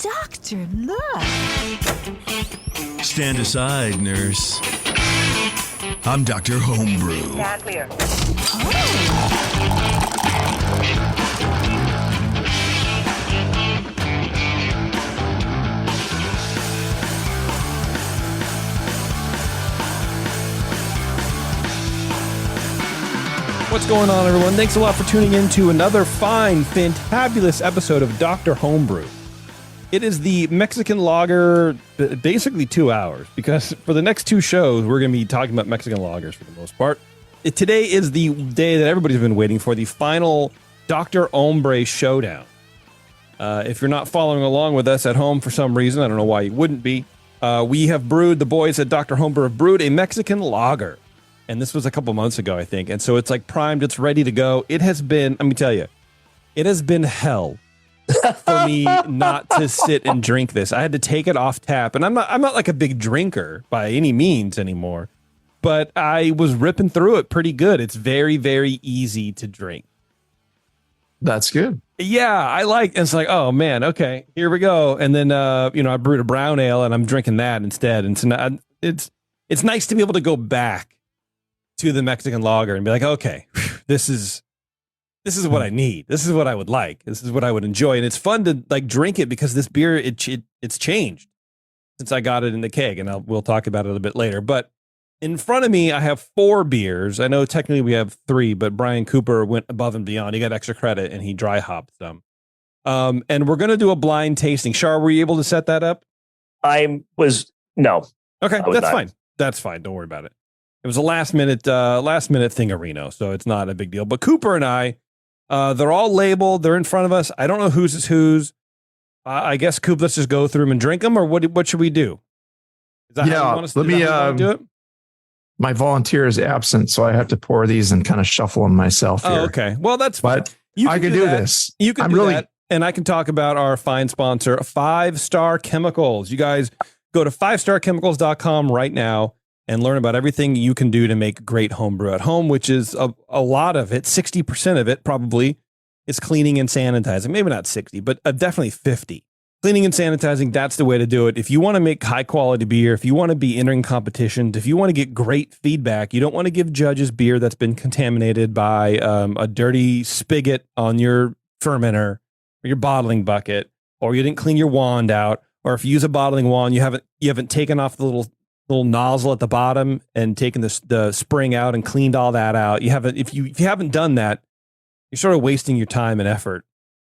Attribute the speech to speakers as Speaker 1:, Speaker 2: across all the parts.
Speaker 1: Doctor, look.
Speaker 2: Stand aside, nurse. I'm Dr. Homebrew.
Speaker 3: Stand clear.
Speaker 4: What's going on, everyone? Thanks a lot for tuning in to another fine, fantabulous episode of Dr. Homebrew. It is the Mexican lager, basically 2 hours, because for the next two shows, we're going to be talking about Mexican lagers for the most part. Today is the day that everybody's been waiting for, the final Dr. Hombre Showdown. If you're not following along with us at home for some reason, I don't know why you wouldn't be, we have brewed, the boys at Dr. Hombre have brewed a Mexican lager. And this was a couple months ago, I think. And so it's like primed, it's ready to go. It has been, let me tell you, it has been hell for me not to sit and drink this. I had to take it off tap. And I'm not like a big drinker by any means anymore, but I was ripping through it pretty good. It's very, very easy to drink.
Speaker 5: That's good.
Speaker 4: Yeah, I like, it's like, oh man, okay, here we go. And then, I brewed a brown ale and I'm drinking that instead. And so it's nice to be able to go back to the Mexican lager and be like, okay, this is what I need. This is what I would like. This is what I would enjoy. And it's fun to like drink it because this beer, it's changed since I got it in the keg, and we'll talk about it a bit later. But in front of me, I have 4 beers. I know technically we have 3, but Brian Cooper went above and beyond. He got extra credit and he dry hopped some. And we're going to do a blind tasting. Shar, were you able to set that up?
Speaker 6: No.
Speaker 4: Okay, that's fine. That's fine. Don't worry about it. It was a last minute thing-a-reno, so it's not a big deal. But Cooper and I, they're all labeled. They're in front of us. I don't know whose is whose. I guess, Coop, let's just go through them and drink them, or what should we do? Is that how you want us to do it?
Speaker 5: My volunteer is absent, so I have to pour these and kind of shuffle them myself here.
Speaker 4: Oh, okay. Well, that's fine.
Speaker 5: But I can do this.
Speaker 4: You can do that, and I can talk about our fine sponsor, 5 Star Chemicals. You guys go to 5starchemicals.com right now and learn about everything you can do to make great homebrew at home, which is a lot of it. 60% of it probably is cleaning and sanitizing. Maybe not 60, but definitely 50. Cleaning and sanitizing, that's the way to do it. If you want to make high quality beer, if you want to be entering competitions, if you want to get great feedback, you don't want to give judges beer that's been contaminated by a dirty spigot on your fermenter or your bottling bucket, or you didn't clean your wand out, or if you use a bottling wand, you haven't taken off the little nozzle at the bottom and taken the spring out and cleaned all that out. If you haven't done that, you're sort of wasting your time and effort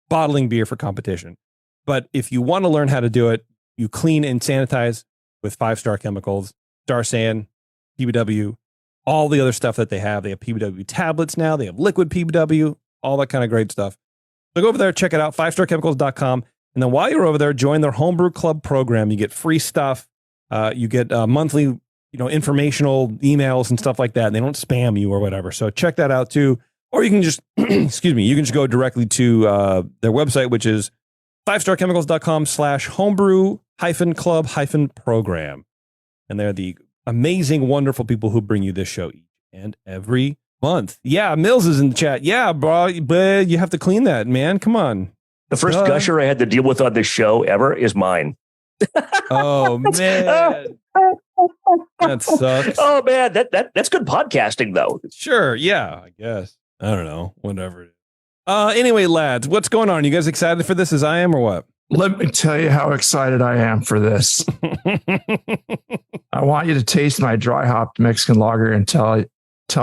Speaker 4: bottling beer for competition. But if you want to learn how to do it, you clean and sanitize with 5 Star Chemicals, Star San, PBW, all the other stuff that they have. They have PBW tablets now. They have liquid PBW, all that kind of great stuff. So go over there, check it out, 5starchemicals.com. And then while you're over there, join their Homebrew Club program. You get free stuff. You get monthly, informational emails and stuff like that. And they don't spam you or whatever. So check that out too. Or you can just, excuse me, you can just go directly to their website, which is 5starchemicals.com/homebrew-club-program. And they're the amazing, wonderful people who bring you this show each and every month. Yeah, Mills is in the chat. Yeah, bro, but you have to clean that, man. Come on.
Speaker 6: The first gusher I had to deal with on this show ever is mine.
Speaker 4: Oh man, that sucks.
Speaker 6: Oh man, that's good podcasting though.
Speaker 4: Sure, yeah, I guess. I don't know, whatever it is. Anyway, lads, what's going on? You guys excited for this as I am, or what?
Speaker 5: Let me tell you how excited I am for this. I want you to taste my dry hopped Mexican lager and tell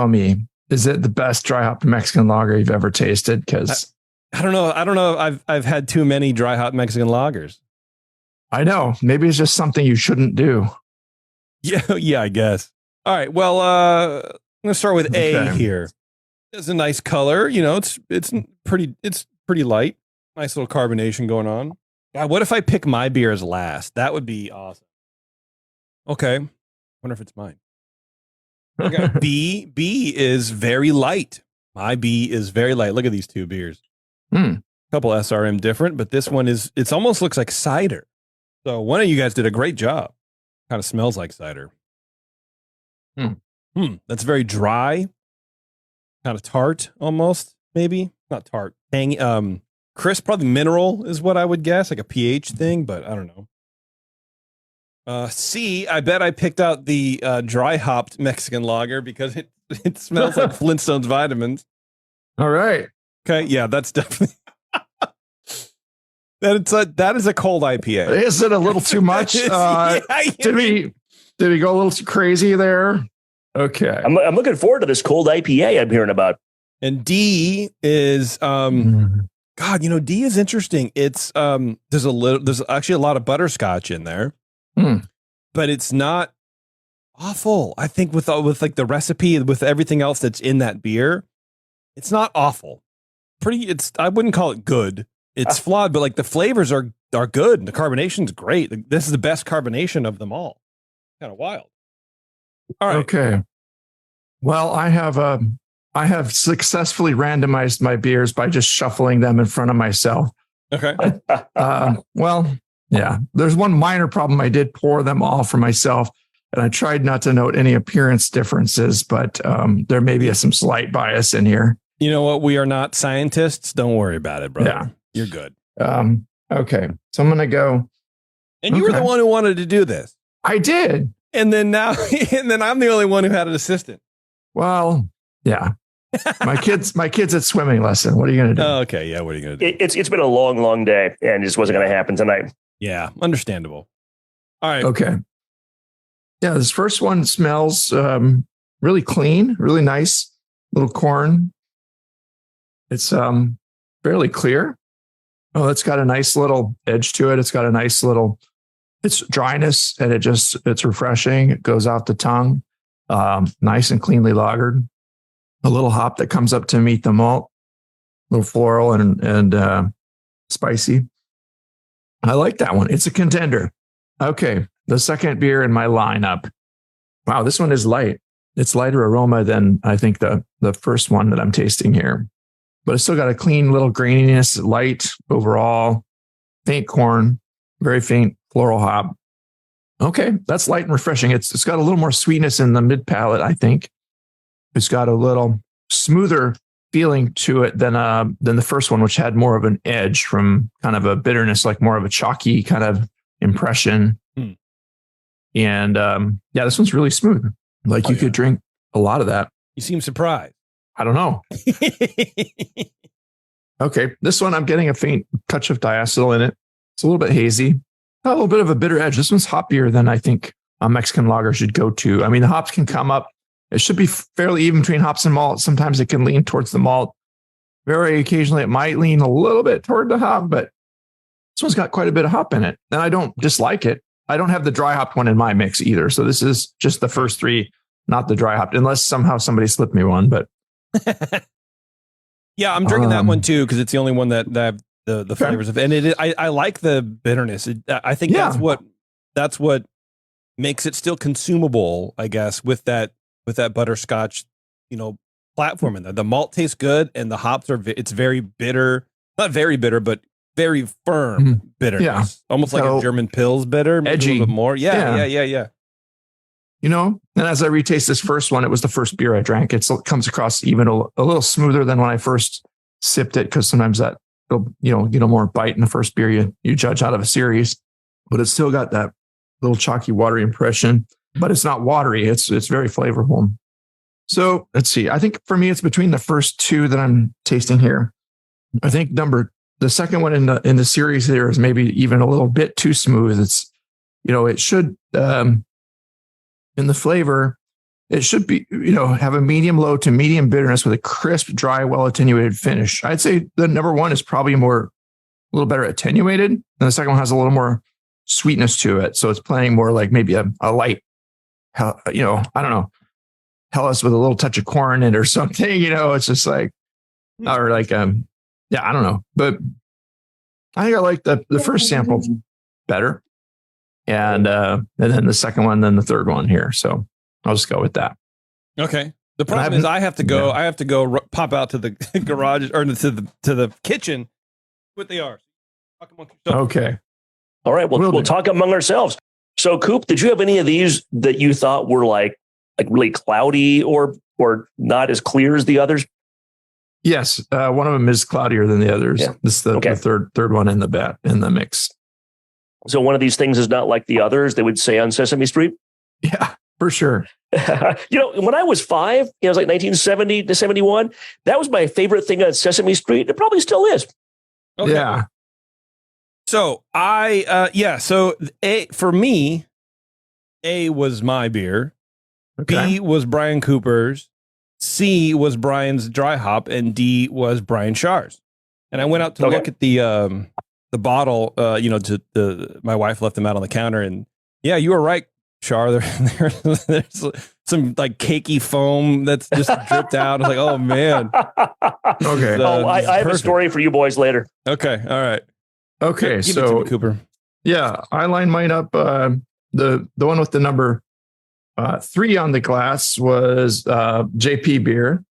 Speaker 5: me, is it the best dry hopped Mexican lager you've ever tasted? Because
Speaker 4: I don't know. I've had too many dry hopped Mexican lagers.
Speaker 5: I know. Maybe it's just something you shouldn't do.
Speaker 4: Yeah, I guess. All right. Well, I'm gonna start with A here. It's a nice color. It's pretty light. Nice little carbonation going on. God, what if I pick my beer as last? That would be awesome. Okay. Wonder if it's mine. Okay. B is very light. My B is very light. Look at these 2 beers. A couple SRM different, but this one it's almost looks like cider. So one of you guys did a great job. Kind of smells like cider. That's very dry, kind of tart almost, maybe. Not tart. Tangy, crisp, probably mineral is what I would guess, like a pH thing, but I don't know. C, I bet I picked out the dry hopped Mexican lager because it smells like Flintstones vitamins.
Speaker 5: All right.
Speaker 4: Okay, yeah, that's definitely that is a cold IPA.
Speaker 5: Is it a little too much? Did we go a little too crazy there? Okay.
Speaker 6: I'm looking forward to this cold IPA I'm hearing about.
Speaker 4: And D is God, D is interesting. It's there's actually a lot of butterscotch in there. But it's not awful. I think with like the recipe, with everything else that's in that beer, it's not awful. I wouldn't call it good. It's flawed, but like the flavors are good. And the carbonation's great. This is the best carbonation of them all. Kind of wild. All right.
Speaker 5: Okay. Well, I have successfully randomized my beers by just shuffling them in front of myself.
Speaker 4: Okay.
Speaker 5: Well, yeah, there's one minor problem. I did pour them all for myself, and I tried not to note any appearance differences, but there may be some slight bias in here.
Speaker 4: You know what? We are not scientists. Don't worry about it, brother.
Speaker 5: Yeah.
Speaker 4: You're good.
Speaker 5: Okay. So I'm going to go.
Speaker 4: And you were the one who wanted to do this.
Speaker 5: I did.
Speaker 4: And then I'm the only one who had an assistant.
Speaker 5: Well, yeah. My kids at swimming lesson. What are you going to do?
Speaker 4: Oh, okay. Yeah. What are you going to do?
Speaker 6: It's been a long, long day, and it just wasn't going to happen tonight.
Speaker 4: Yeah. Understandable. All right.
Speaker 5: Okay. Yeah. This first one smells really clean, really nice. Little corn. It's fairly clear. Oh, it's got a nice little edge to it. It's got a nice little, it's dryness, and it's refreshing. It goes out the tongue. Nice and cleanly lagered. A little hop that comes up to meet the malt. A little floral and spicy. I like that one. It's a contender. Okay. The second beer in my lineup. Wow, this one is light. It's lighter aroma than I think the first one that I'm tasting here. But it's still got a clean little graininess, light overall, faint corn, very faint floral hop. Okay, that's light and refreshing. It's got a little more sweetness in the mid palate, I think. It's got a little smoother feeling to it than the first one, which had more of an edge from kind of a bitterness, like more of a chalky kind of impression. And yeah, this one's really smooth. Like you could drink a lot of that.
Speaker 4: You seem surprised.
Speaker 5: I don't know. Okay, this one I'm getting a faint touch of diacetyl in it. It's a little bit hazy. A little bit of a bitter edge. This one's hoppier than I think a Mexican lager should go to. I mean, the hops can come up. It should be fairly even between hops and malt. Sometimes it can lean towards the malt. Very occasionally, it might lean a little bit toward the hop, but this one's got quite a bit of hop in it. And I don't dislike it. I don't have the dry hopped one in my mix either. So this is just the first three, not the dry hopped, unless somehow somebody slipped me one. But
Speaker 4: yeah, I'm drinking that one too because it's the only one that have the flavors of, and it is, I like the bitterness. I think that's what makes it still consumable, I guess, with that butterscotch, platform in there. The malt tastes good, and the hops it's very bitter, not very bitter, but very firm bitterness, almost like a German Pils bitter, maybe
Speaker 5: edgy,
Speaker 4: a little bit more. Yeah.
Speaker 5: And as I retaste this first one, it was the first beer I drank. It comes across even a little smoother than when I first sipped it, because sometimes that get a more bite in the first beer you judge out of a series, but it's still got that little chalky, watery impression. But it's not watery. It's very flavorful. So let's see. I think for me, it's between the first two that I'm tasting here. I think the second one in the series there is maybe even a little bit too smooth. It's, it should, in the flavor, it should be, have a medium low to medium bitterness with a crisp, dry, well attenuated finish. I'd say the number one is probably a little better attenuated, and the second one has a little more sweetness to it. So it's playing more like maybe a light, I don't know, Hellas with a little touch of corn in it or something. It's just like, or like, I don't know. But I think I like the first sample better, and then the second one, then the third one here. So I'll just go with that. Okay.
Speaker 4: The problem is I have to go. I have to go pop out to the garage or to the kitchen. What they are.
Speaker 5: Okay.
Speaker 6: All right. We'll talk among ourselves. So, Coop, did you have any of these that you thought were like really cloudy or not as clear as the others?
Speaker 5: Yes, one of them is cloudier than the others.
Speaker 6: Yeah.
Speaker 5: This is the third one in the mix.
Speaker 6: So one of these things is not like the others, they would say on Sesame Street.
Speaker 5: Yeah, for sure.
Speaker 6: When I was 5, it was like 1970 to 71. That was my favorite thing on Sesame Street. It probably still is.
Speaker 4: Okay.
Speaker 5: Yeah.
Speaker 4: So for me, A was my beer,
Speaker 5: Okay.
Speaker 4: B was Brian Cooper's, C was Brian's dry hop, and D was Brian Shar's. And I went out to look at the bottle. My wife left them out on the counter, and yeah, you were right, Shar. There's some like cakey foam that's just dripped out. I was like, oh man.
Speaker 5: Okay.
Speaker 6: I have a story for you boys later.
Speaker 4: Okay. All right.
Speaker 5: Okay.
Speaker 4: Give it to me, Cooper.
Speaker 5: Yeah, I lined mine up. The one with the number 3 on the glass was JP beer,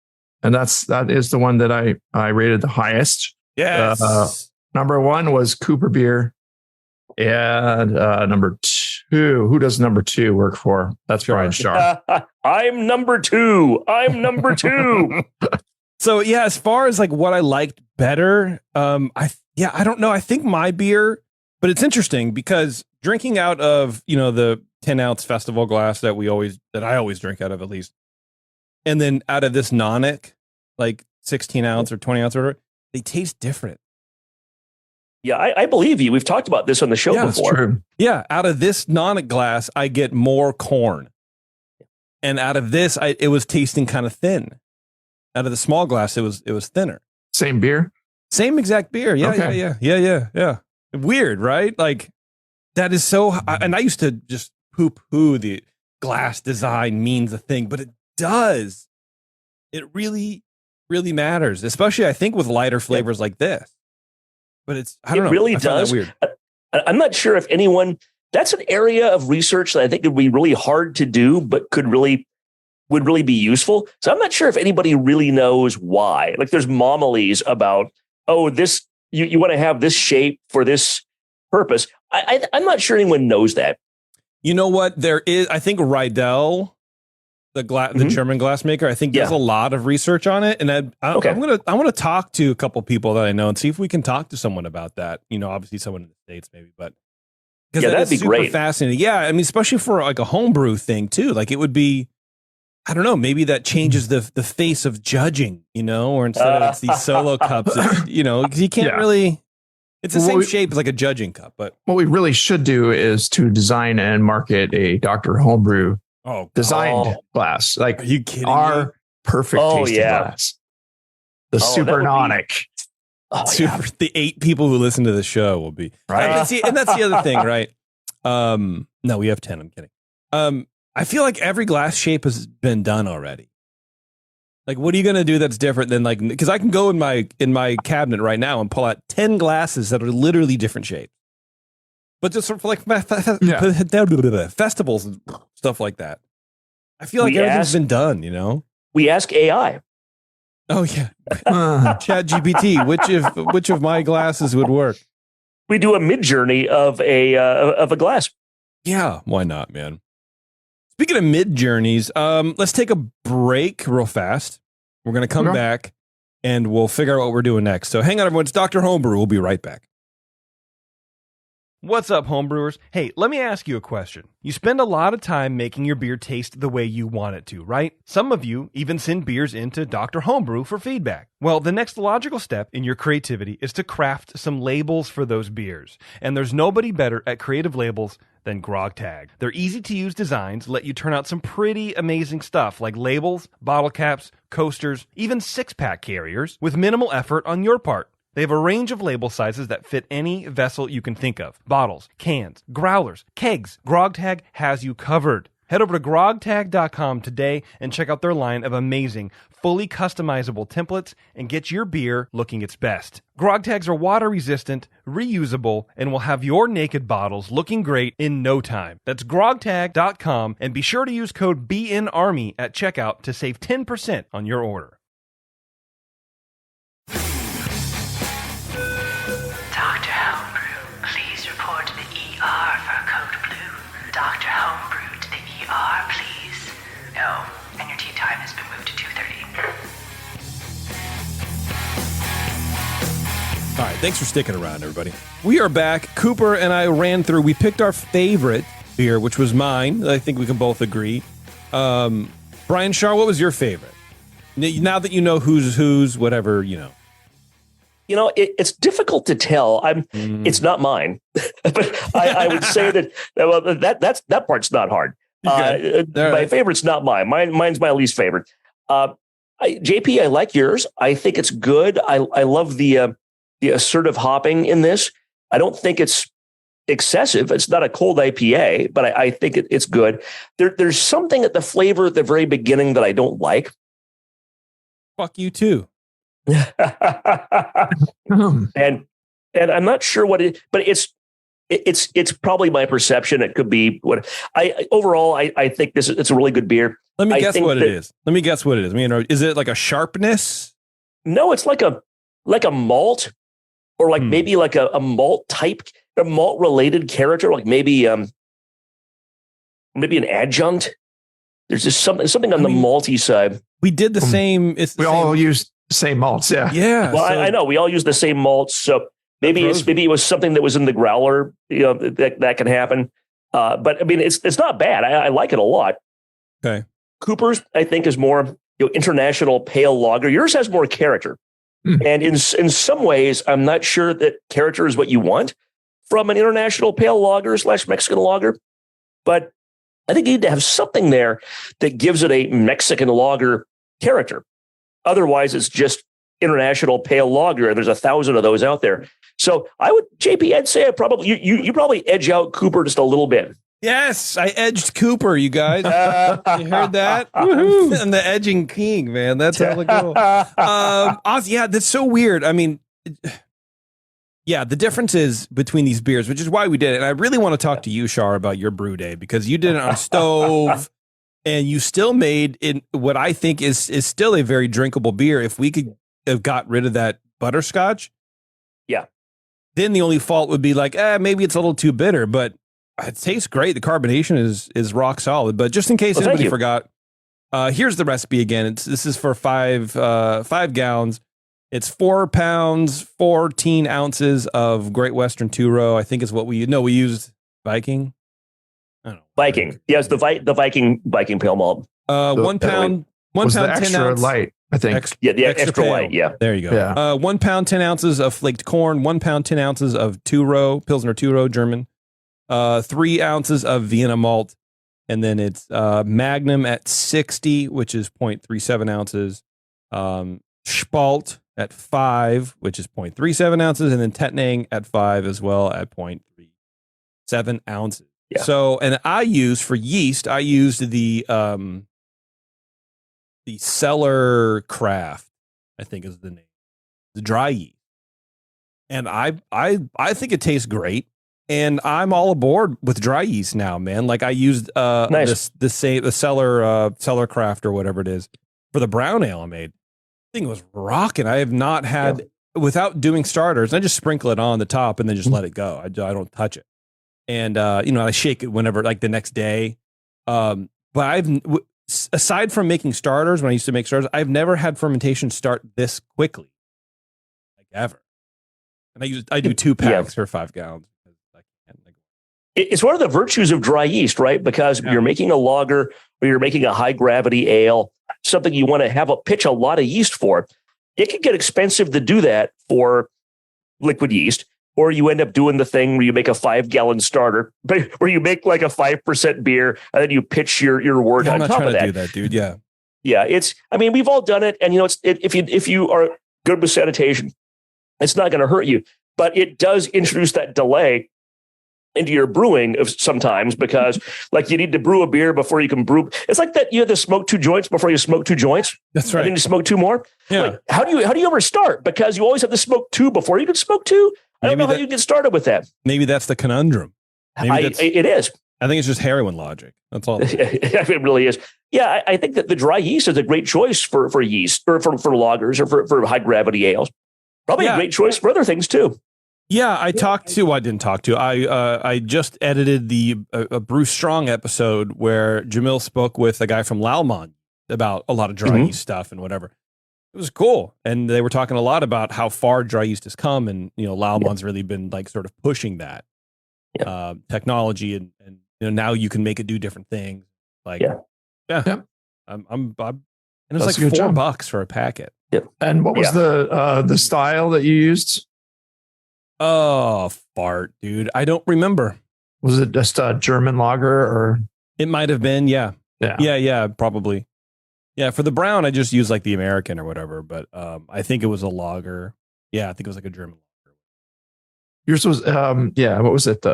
Speaker 5: and that is the one that I rated the highest.
Speaker 4: Yes.
Speaker 5: Number 1 was Cooper beer, and number 2. Who does number 2 work for? That's Brian Shar.
Speaker 6: I'm number 2.
Speaker 4: So yeah, as far as like what I liked better, I don't know. I think my beer, but it's interesting because drinking out of the 10-ounce festival glass that I always drink out of at least, and then out of this Nonic, like 16-ounce or 20-ounce order, they taste different.
Speaker 6: Yeah, I believe you. We've talked about this on the show before.
Speaker 5: That's true.
Speaker 4: Yeah, out of this Nonic glass, I get more corn, and out of this, it was tasting kind of thin. Out of the small glass, it was thinner.
Speaker 5: Same beer.
Speaker 4: Same exact beer. Yeah,
Speaker 5: Okay.
Speaker 4: yeah. Weird, right? Like that is so. And I used to just poo-poo the glass design means a thing, but it does. It really, really matters, especially I think with lighter flavors like this. But I don't know.
Speaker 6: It really
Speaker 4: I find
Speaker 6: does.
Speaker 4: that weird.
Speaker 6: I'm not sure if anyone. That's an area of research that I think would be really hard to do, but would really be useful. So I'm not sure if anybody really knows why. Like there's homilies about, this you want to have this shape for this purpose. I'm not sure anyone knows that.
Speaker 4: You know what? There is, I think Rydell, the German glassmaker, I think does a lot of research on it. And I want to talk to a couple people that I know and see if we can talk to someone about that. Obviously someone in the States maybe, but because
Speaker 6: that'd be
Speaker 4: super
Speaker 6: great.
Speaker 4: Fascinating. Yeah. I mean, especially for like a homebrew thing too. Like it would be, I don't know, maybe that changes the face of judging, or instead of it's these solo cups, it's, you can't really, it's the same shape as like a judging cup, but
Speaker 5: what we really should do is to design and market a Dr. Homebrew designed glass. Like,
Speaker 4: are you kidding
Speaker 5: our
Speaker 4: me?
Speaker 5: perfect tasting glass. The Super Nonic.
Speaker 4: The 8 people who listen to the show will be
Speaker 5: right.
Speaker 4: And that's the other thing, right? No, we have 10. I'm kidding. I feel like every glass shape has been done already. Like, what are you going to do that's different than like, because I can go in my cabinet right now and pull out 10 glasses that are literally different shapes. But just for like festivals and stuff like that. I feel like everything's been done,
Speaker 6: We ask AI.
Speaker 4: Oh yeah. Chat GPT, which of my glasses would work?
Speaker 6: We do a mid-journey of a glass.
Speaker 4: Yeah, why not, man? Speaking of mid-journeys, let's take a break real fast. We're going to come back and we'll figure out what we're doing next. So hang on, everyone. It's Dr. Homebrew. We'll be right back. What's up, homebrewers? Hey, let me ask you a question. You spend a lot of time making your beer taste the way you want it to, right? Some of you even send beers into Dr. Homebrew for feedback. Well, the next logical step in your creativity is to craft some labels for those beers. And there's nobody better at creative labels than GrogTag. Their easy-to-use designs let you turn out some pretty amazing stuff like labels, bottle caps, coasters, even six-pack carriers with minimal effort on your part. They have a range of label sizes that fit any vessel you can think of. Bottles, cans, growlers, kegs. GrogTag has you covered. Head over to grogtag.com today and check out their line of amazing, fully customizable templates and get your beer looking its best. GrogTags are water resistant, reusable, and will have your naked bottles looking great in no time. That's grogtag.com, and be sure to use code BNARMY at checkout to save 10% on your order.
Speaker 1: Dr. Homebrew, please report to the ER for code blue. Dr. Homebrew to the ER, please. No, and your tea time has been moved to 2:30.
Speaker 4: Thanks for sticking around, everybody. We are back. Cooper and I ran through. We picked our favorite beer, which was mine. I think we can both agree. Brian Shaw, what was your favorite? Now that you know who's, whatever, you know.
Speaker 6: You know, it's difficult to tell. It's not mine, but I would say that part's not hard. My favorite's not mine. Mine's my least favorite. JP, I like yours. I think it's good. I love the assertive hopping in this. I don't think it's excessive. It's not a cold IPA, but I think it's good. There's something at the flavor at the very beginning that I don't like.
Speaker 4: Fuck you too.
Speaker 6: and I'm not sure what it, but it's probably my perception. It could be what I think it's a really good beer.
Speaker 4: Let me guess what it is. I mean, is it like a sharpness?
Speaker 6: No, it's like a malt, or like maybe like a malt type, a malt related character, like maybe an adjunct. There's just something on the malty side.
Speaker 4: We did the same.
Speaker 5: All used the same malts. Yeah.
Speaker 4: Yeah.
Speaker 6: Well, I know we all use the same malts, so maybe it was something that was in the growler. You know, that can happen. But I mean, it's not bad. I like it a lot.
Speaker 4: Okay.
Speaker 6: Cooper's, I think, is more international pale lager. Yours has more character, and in some ways, I'm not sure that character is what you want from an international pale lager / Mexican lager, but I think you need to have something there that gives it a Mexican lager character. Otherwise, it's just international pale lager. There's 1,000 of those out there. So JP, I'd say you probably edge out Cooper just a little bit.
Speaker 4: Yes, I edged Cooper, you guys. You heard that? Woohoo. I'm the edging king, man. That's hella cool. Yeah, that's so weird. I mean, yeah, the difference is between these beers, which is why we did it. And I really want to talk to you, Shar, about your brew day, because you did it on stove and you still made it what I think is still a very drinkable beer. If we could have got rid of that butterscotch,
Speaker 6: yeah,
Speaker 4: then the only fault would be like, maybe it's a little too bitter, but it tastes great. The carbonation is rock solid. But just in case anybody forgot, here's the recipe again. This is for 5 gallons. It's 4 pounds, 14 ounces of Great Western two-row. I think is what we used Viking. I don't know.
Speaker 6: Viking. Yes, the Viking pale malt.
Speaker 4: 1 pound, 1 pound, 10
Speaker 5: extra
Speaker 4: ounce.
Speaker 5: light, I think.
Speaker 6: The extra light. Yeah.
Speaker 4: There you go.
Speaker 5: Yeah.
Speaker 4: 1 pound, 10 ounces of flaked corn, 1 pound, 10 ounces of two-row, Pilsner two-row German, 3 ounces of Vienna malt, and then it's Magnum at 60, which is 0.37 ounces, Spalt at 5, which is 0.37 ounces, and then Tettnang at 5 as well at 0.37 ounces. Yeah. So, and I used for yeast, I used the Cellar Craft, I think is the name, the dry yeast, and I think it tastes great. And I'm all aboard with dry yeast now, man. Like I used nice. the Cellar Craft or whatever it is for the brown ale I made. I think it was rocking. I have not had without doing starters. I just sprinkle it on the top and then just let it go. I don't touch it. And I shake it whenever, like the next day. But aside from making starters, when I used to make starters, I've never had fermentation start this quickly, like ever. And I do 2 packs for 5 gallons.
Speaker 6: It's one of the virtues of dry yeast, right? Because you're making a lager or you're making a high gravity ale, something you want to pitch a lot of yeast for. It can get expensive to do that for liquid yeast, or you end up doing the thing where you make a 5-gallon starter, where you make like a 5% beer and then you pitch your wort on top of that.
Speaker 4: I'm not trying to do that, dude. Yeah.
Speaker 6: Yeah. We've all done it. And if you are good with sanitation, it's not going to hurt you, but it does introduce that delay into your brewing of sometimes, because like you need to brew a beer before you can brew. It's like that you have to smoke 2 joints before you smoke 2 joints.
Speaker 4: That's right.
Speaker 6: And then you smoke 2 more.
Speaker 4: Yeah.
Speaker 6: Like, how do you ever start? Because you always have to smoke 2 before you can smoke 2. I don't know how you get started with that.
Speaker 4: Maybe that's the conundrum.
Speaker 6: It is.
Speaker 4: I think it's just heroin logic. That's all.
Speaker 6: It really is. Yeah, I think that the dry yeast is a great choice for yeast or for lagers or for high gravity ales. Probably a great choice for other things too.
Speaker 4: Yeah, I didn't talk to. I just edited a Bruce Strong episode where Jamil spoke with a guy from Lalmont about a lot of dry yeast stuff and whatever. it was cool. And they were talking a lot about how far dry yeast has come. And, Lauman's really been like sort of pushing that technology. And, now you can make it do different things. Like,
Speaker 5: Yep.
Speaker 4: and it was
Speaker 5: That's
Speaker 4: like
Speaker 5: a good job.
Speaker 4: $4 for a packet.
Speaker 6: Yep.
Speaker 5: And what was the style that you used?
Speaker 4: Oh, fart, dude. I don't remember.
Speaker 5: Was it just a German lager or?
Speaker 4: It might have been. Yeah.
Speaker 5: Yeah.
Speaker 4: Yeah. Probably. Yeah. For the brown, I just used like the American or whatever, but I think it was a lager. Yeah. I think it was like a German lager.
Speaker 5: Yours was, what was it?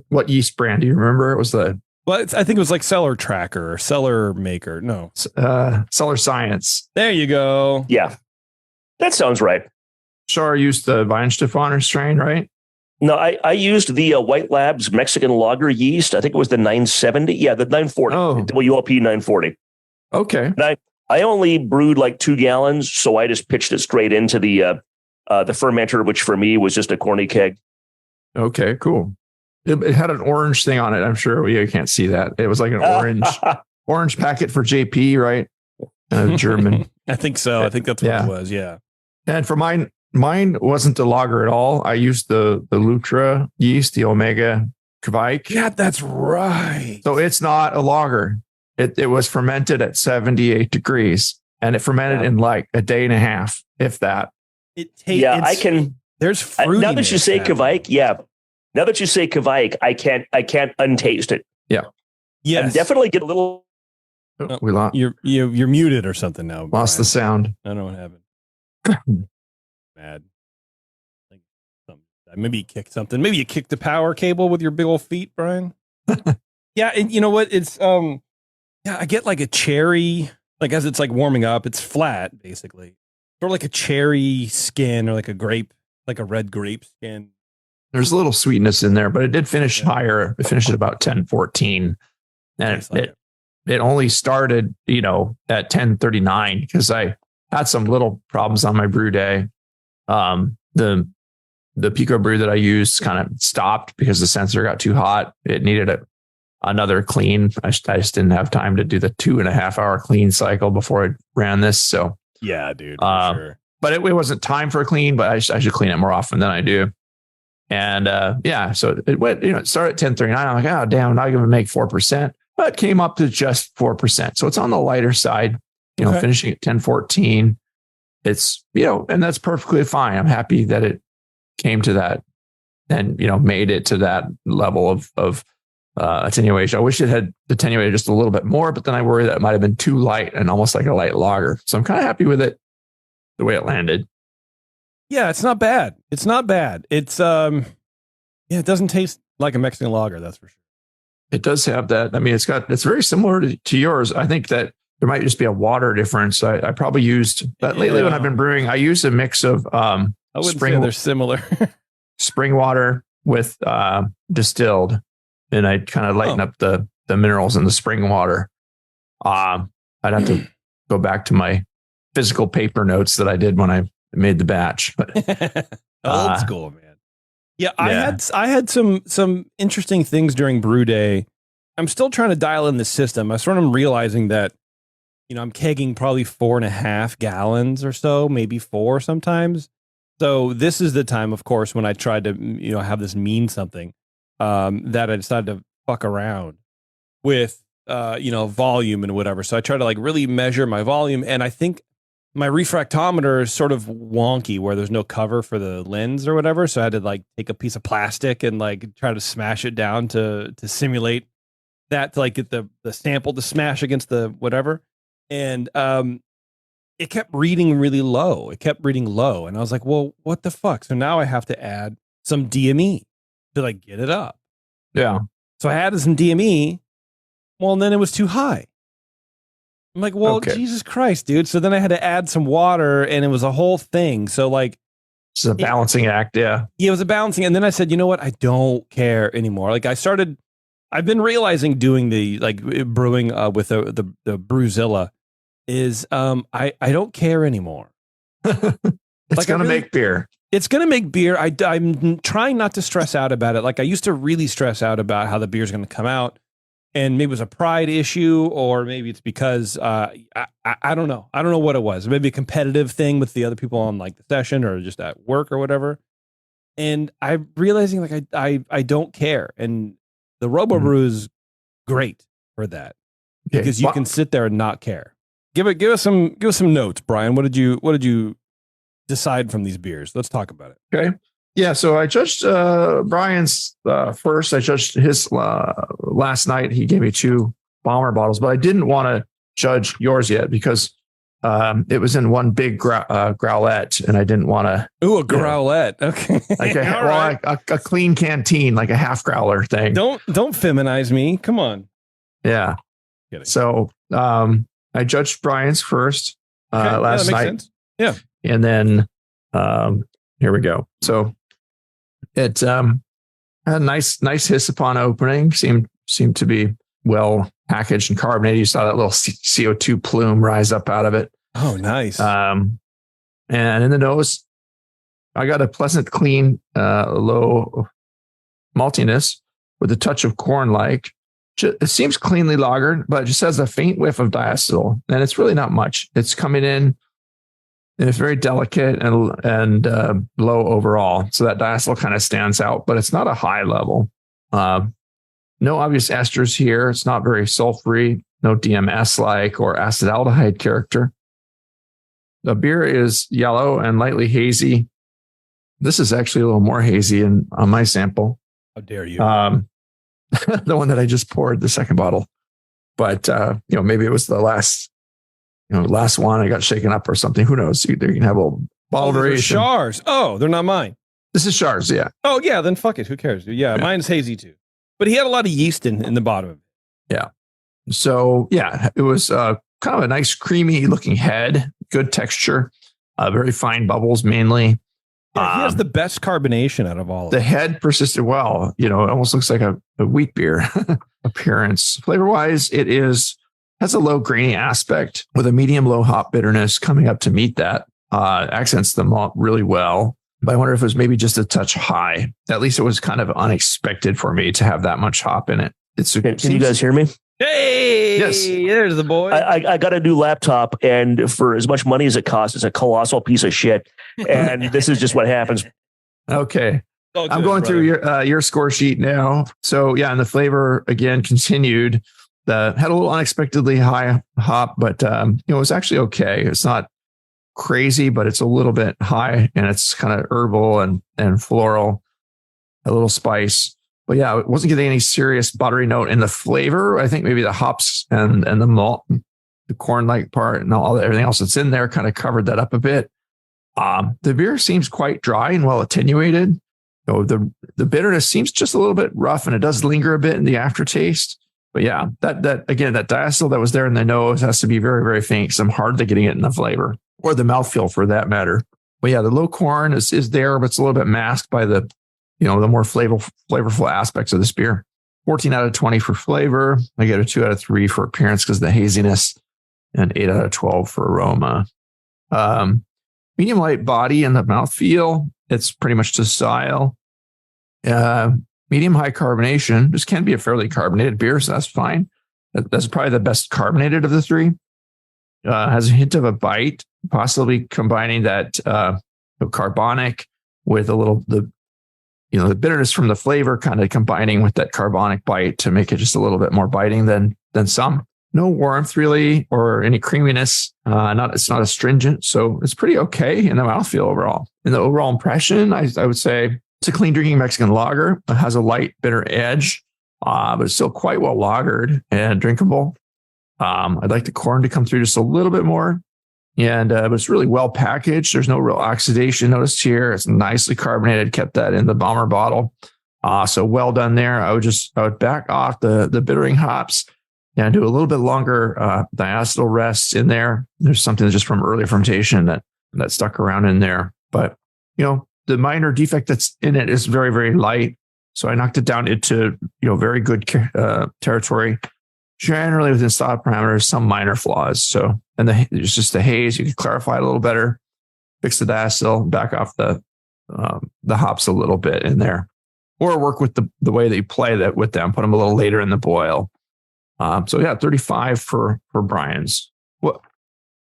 Speaker 5: What yeast brand? Do you remember? It was the,
Speaker 4: Well, I think it was like Cellar Tracker or Cellar Maker. No.
Speaker 5: Cellar Science.
Speaker 4: There you go.
Speaker 6: Yeah. That sounds right.
Speaker 5: Shar used the Weihenstephaner strain, right?
Speaker 6: No, I used the White Labs Mexican lager yeast. I think it was the 970. Yeah, the 940.
Speaker 5: Oh.
Speaker 6: WLP 940.
Speaker 5: Okay.
Speaker 6: And I only brewed like 2 gallons, so I just pitched it straight into the fermenter, which for me was just a corny keg.
Speaker 5: Okay, cool. It had an orange thing on it. I'm sure you can't see that. It was like an orange packet for JP, right? German.
Speaker 4: I think so. I think that's what it was. Yeah.
Speaker 5: And for mine wasn't a lager at all. I used the Lutra yeast, the Omega Kvike.
Speaker 4: Yeah, that's right.
Speaker 5: So it's not a lager. It was fermented at 78 degrees, and it fermented in like a day and a half, if that.
Speaker 6: I can.
Speaker 4: There's fruit.
Speaker 6: Now that you say Kvike, Now that you say Kvike, I can't untaste it.
Speaker 5: Yeah.
Speaker 4: Yes.
Speaker 6: And definitely get a little.
Speaker 5: We lost.
Speaker 4: You're muted or something now.
Speaker 5: Lost the sound.
Speaker 4: I don't know what happened. Mad. Maybe you kicked something. Maybe you kicked the power cable with your big old feet, Brian. Yeah, and you know what? It's I get like a cherry, like as it's like warming up, it's flat basically. Sort of like a cherry skin or like a grape, like a red grape skin.
Speaker 5: There's a little sweetness in there, but it did finish higher. It finished at about 10:14. And it only started, at 10:39 because I had some little problems on my brew day. The Pico brew that I used kind of stopped because the sensor got too hot. It needed another clean. I just didn't have time to do the 2.5 hour clean cycle before I ran this. So
Speaker 4: yeah, dude, for sure.
Speaker 5: But it wasn't time for a clean, but I should clean it more often than I do. And so it went, it started at 10:39. I'm like, oh, damn, not going to make 4%, but came up to just 4%. So it's on the lighter side, finishing at 10:14. It's, and that's perfectly fine. I'm happy that it came to that and, made it to that level of attenuation. I wish it had attenuated just a little bit more, but then I worry that it might have been too light and almost like a light lager. So I'm kind of happy with it, the way it landed.
Speaker 4: Yeah, it's not bad. It's not bad. It's it doesn't taste like a Mexican lager, that's for sure.
Speaker 5: It does have that. I mean, it's very similar to yours. I think that there might just be a water difference. I probably used that lately when I've been brewing. I used a mix of
Speaker 4: I wouldn't say they're similar.
Speaker 5: spring water with distilled, and I kind of lighten up the minerals in the spring water. I'd have to go back to my physical paper notes that I did when I made the batch, but
Speaker 4: old school, man. Yeah, I had some interesting things during brew day. I'm still trying to dial in the system. I sort of realizing that, I'm kegging probably 4.5 gallons or so, maybe 4 sometimes. So this is the time, of course, when I tried to, have this mean something, that I decided to fuck around with, volume and whatever. So I tried to like really measure my volume, and I think my refractometer is sort of wonky where there's no cover for the lens or whatever. So I had to like take a piece of plastic and like try to smash it down to simulate that, to like get the sample to smash against the whatever. And it kept reading really low. It kept reading low. And I was like, well, what the fuck? So now I have to add some DME to like get it up.
Speaker 5: Yeah.
Speaker 4: So I added some DME. Well, and then it was too high. I'm like, well, Jesus Christ, dude. So then I had to add some water, and it was a whole thing. So like,
Speaker 5: it's a balancing act. Yeah.
Speaker 4: Yeah, it was a balancing. And then I said, you know what? I don't care anymore. Like I've been realizing doing the like brewing with the Brewzilla is I don't care anymore.
Speaker 5: It's going to make beer.
Speaker 4: It's going to make beer. I'm trying not to stress out about it. Like I used to really stress out about how the beer's going to come out. and maybe it was a pride issue, or maybe it's because I don't know. I don't know what it was. Maybe a competitive thing with the other people on like the session or just at work or whatever. And I'm realizing like I don't care. And the Robo Brew is great for that because you can sit there and not care. Give us some notes, Brian. What did you decide from these beers? Let's talk about it.
Speaker 5: Okay. Yeah, so I judged Brian's first. I judged his last night. He gave me 2 bomber bottles, but I didn't want to judge yours yet because it was in one big growlette, and I didn't want to.
Speaker 4: Ooh, a growlette. Okay,
Speaker 5: like a clean canteen, like a half growler thing.
Speaker 4: Don't feminize me. Come on.
Speaker 5: Yeah.
Speaker 4: Kidding.
Speaker 5: So I judged Brian's first last
Speaker 4: that makes
Speaker 5: night.
Speaker 4: sense. Yeah,
Speaker 5: and then here we go. So it had a nice hiss upon opening. Seemed to be well packaged and carbonated. You saw that little CO2 plume rise up out of it.
Speaker 4: Oh, nice.
Speaker 5: And in the nose, I got a pleasant, clean, low maltiness with a touch of corn-like. It seems cleanly lagered, but it just has a faint whiff of diacetyl, and it's really not much. It's coming in, and it's very delicate and low overall. So that diacetyl kind of stands out, but it's not a high level. No obvious esters here. It's not very sulfury, no DMS-like or acetaldehyde character. The beer is yellow and lightly hazy. This is actually a little more hazy on my sample.
Speaker 4: How dare you?
Speaker 5: The one that I just poured, the second bottle. But, maybe it was the last one I got shaken up or something. Who knows? You can have a little bottle variation.
Speaker 4: Shars. Oh, they're not mine.
Speaker 5: This is Shars, yeah.
Speaker 4: Oh, yeah, then fuck it. Who cares? Yeah, mine's hazy too. But he had a lot of yeast in the bottom of it.
Speaker 5: Yeah. So, yeah, it was kind of a nice creamy looking head, good texture, very fine bubbles mainly.
Speaker 4: Yeah, he has the best carbonation out of all of them.
Speaker 5: The head persisted well. It almost looks like a wheat beer appearance. Flavor-wise, it has a low grainy aspect with a medium low hop bitterness coming up to meet that. Accents the malt really well. But I wonder if it was maybe just a touch high. At least it was kind of unexpected for me to have that much hop in it.
Speaker 6: Can you guys hear me?
Speaker 4: Hey,
Speaker 5: yes,
Speaker 4: there's the boy.
Speaker 6: I got a new laptop, and for as much money as it costs, it's a colossal piece of shit. And this is just what happens.
Speaker 5: Okay.
Speaker 4: Good,
Speaker 5: I'm going through your score sheet now. So yeah, and the flavor again continued. Had a little unexpectedly high hop, but it was actually okay. It's not crazy, but it's a little bit high, and it's kind of herbal and floral, a little spice. But yeah, it wasn't getting any serious buttery note in the flavor. I think maybe the hops and the malt, the corn-like part, and everything else that's in there kind of covered that up a bit. The beer seems quite dry and well attenuated. The bitterness seems just a little bit rough, and it does linger a bit in the aftertaste. But yeah, that again, that diacetyl that was there in the nose has to be very, very faint because I'm hardly getting it in the flavor or the mouthfeel for that matter. But yeah, the low corn is there, but it's a little bit masked by the more flavorful aspects of this beer. 14 out of 20 for flavor. I get a 2 out of 3 for appearance because of the haziness, and 8 out of 12 for aroma. Medium light body and the mouthfeel. It's pretty much the style. Medium high carbonation. This can be a fairly carbonated beer, so that's fine. That's probably the best carbonated of the three. Has a hint of a bite, possibly combining that carbonic with a little the bitterness from the flavor, kind of combining with that carbonic bite to make it just a little bit more biting than some. No warmth really or any creaminess. It's not astringent, so it's pretty okay in the mouthfeel overall. In the overall impression, I would say it's a clean drinking Mexican lager. It has a light bitter edge, but it's still quite well lagered and drinkable. I'd like the corn to come through just a little bit more. And but it's really well packaged. There's no real oxidation noticed here. It's nicely carbonated. Kept that in the bomber bottle. So well done there. I would back off the bittering hops and do a little bit longer diacetyl rests in there. There's something that's just from early fermentation that stuck around in there. But the minor defect that's in it is very, very light. So I knocked it down into very good territory. Generally within style parameters, some minor flaws. So, and it's just the haze. You could clarify it a little better, fix the diacetyl, back off the hops a little bit in there, or work with the way that you play that with them. Put them a little later in the boil. So yeah, 35 for Brian's. What?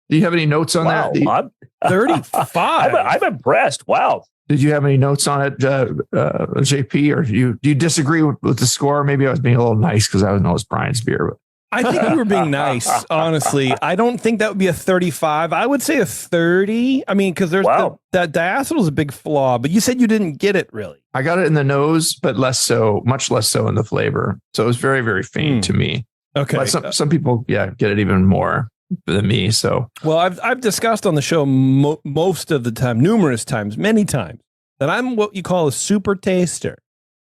Speaker 5: Do you have any notes on
Speaker 6: Wow,
Speaker 5: that?
Speaker 4: 35.
Speaker 6: I'm impressed. Wow.
Speaker 5: Did you have any notes on it, JP, or do you disagree with the score? Maybe I was being a little nice because I know it's Brian's beer. But.
Speaker 4: I think you were being nice, honestly. I don't think that would be a 35. I would say a 30. I mean, because there's that diacetyl is a big flaw, but you said you didn't get it really.
Speaker 5: I got it in the nose, but much less so in the flavor. So it was very, very faint to me.
Speaker 4: Okay.
Speaker 5: But some people, get it even more than me. So,
Speaker 4: well, I've discussed on the show most of the time, numerous times, many times, that I'm what you call a super taster.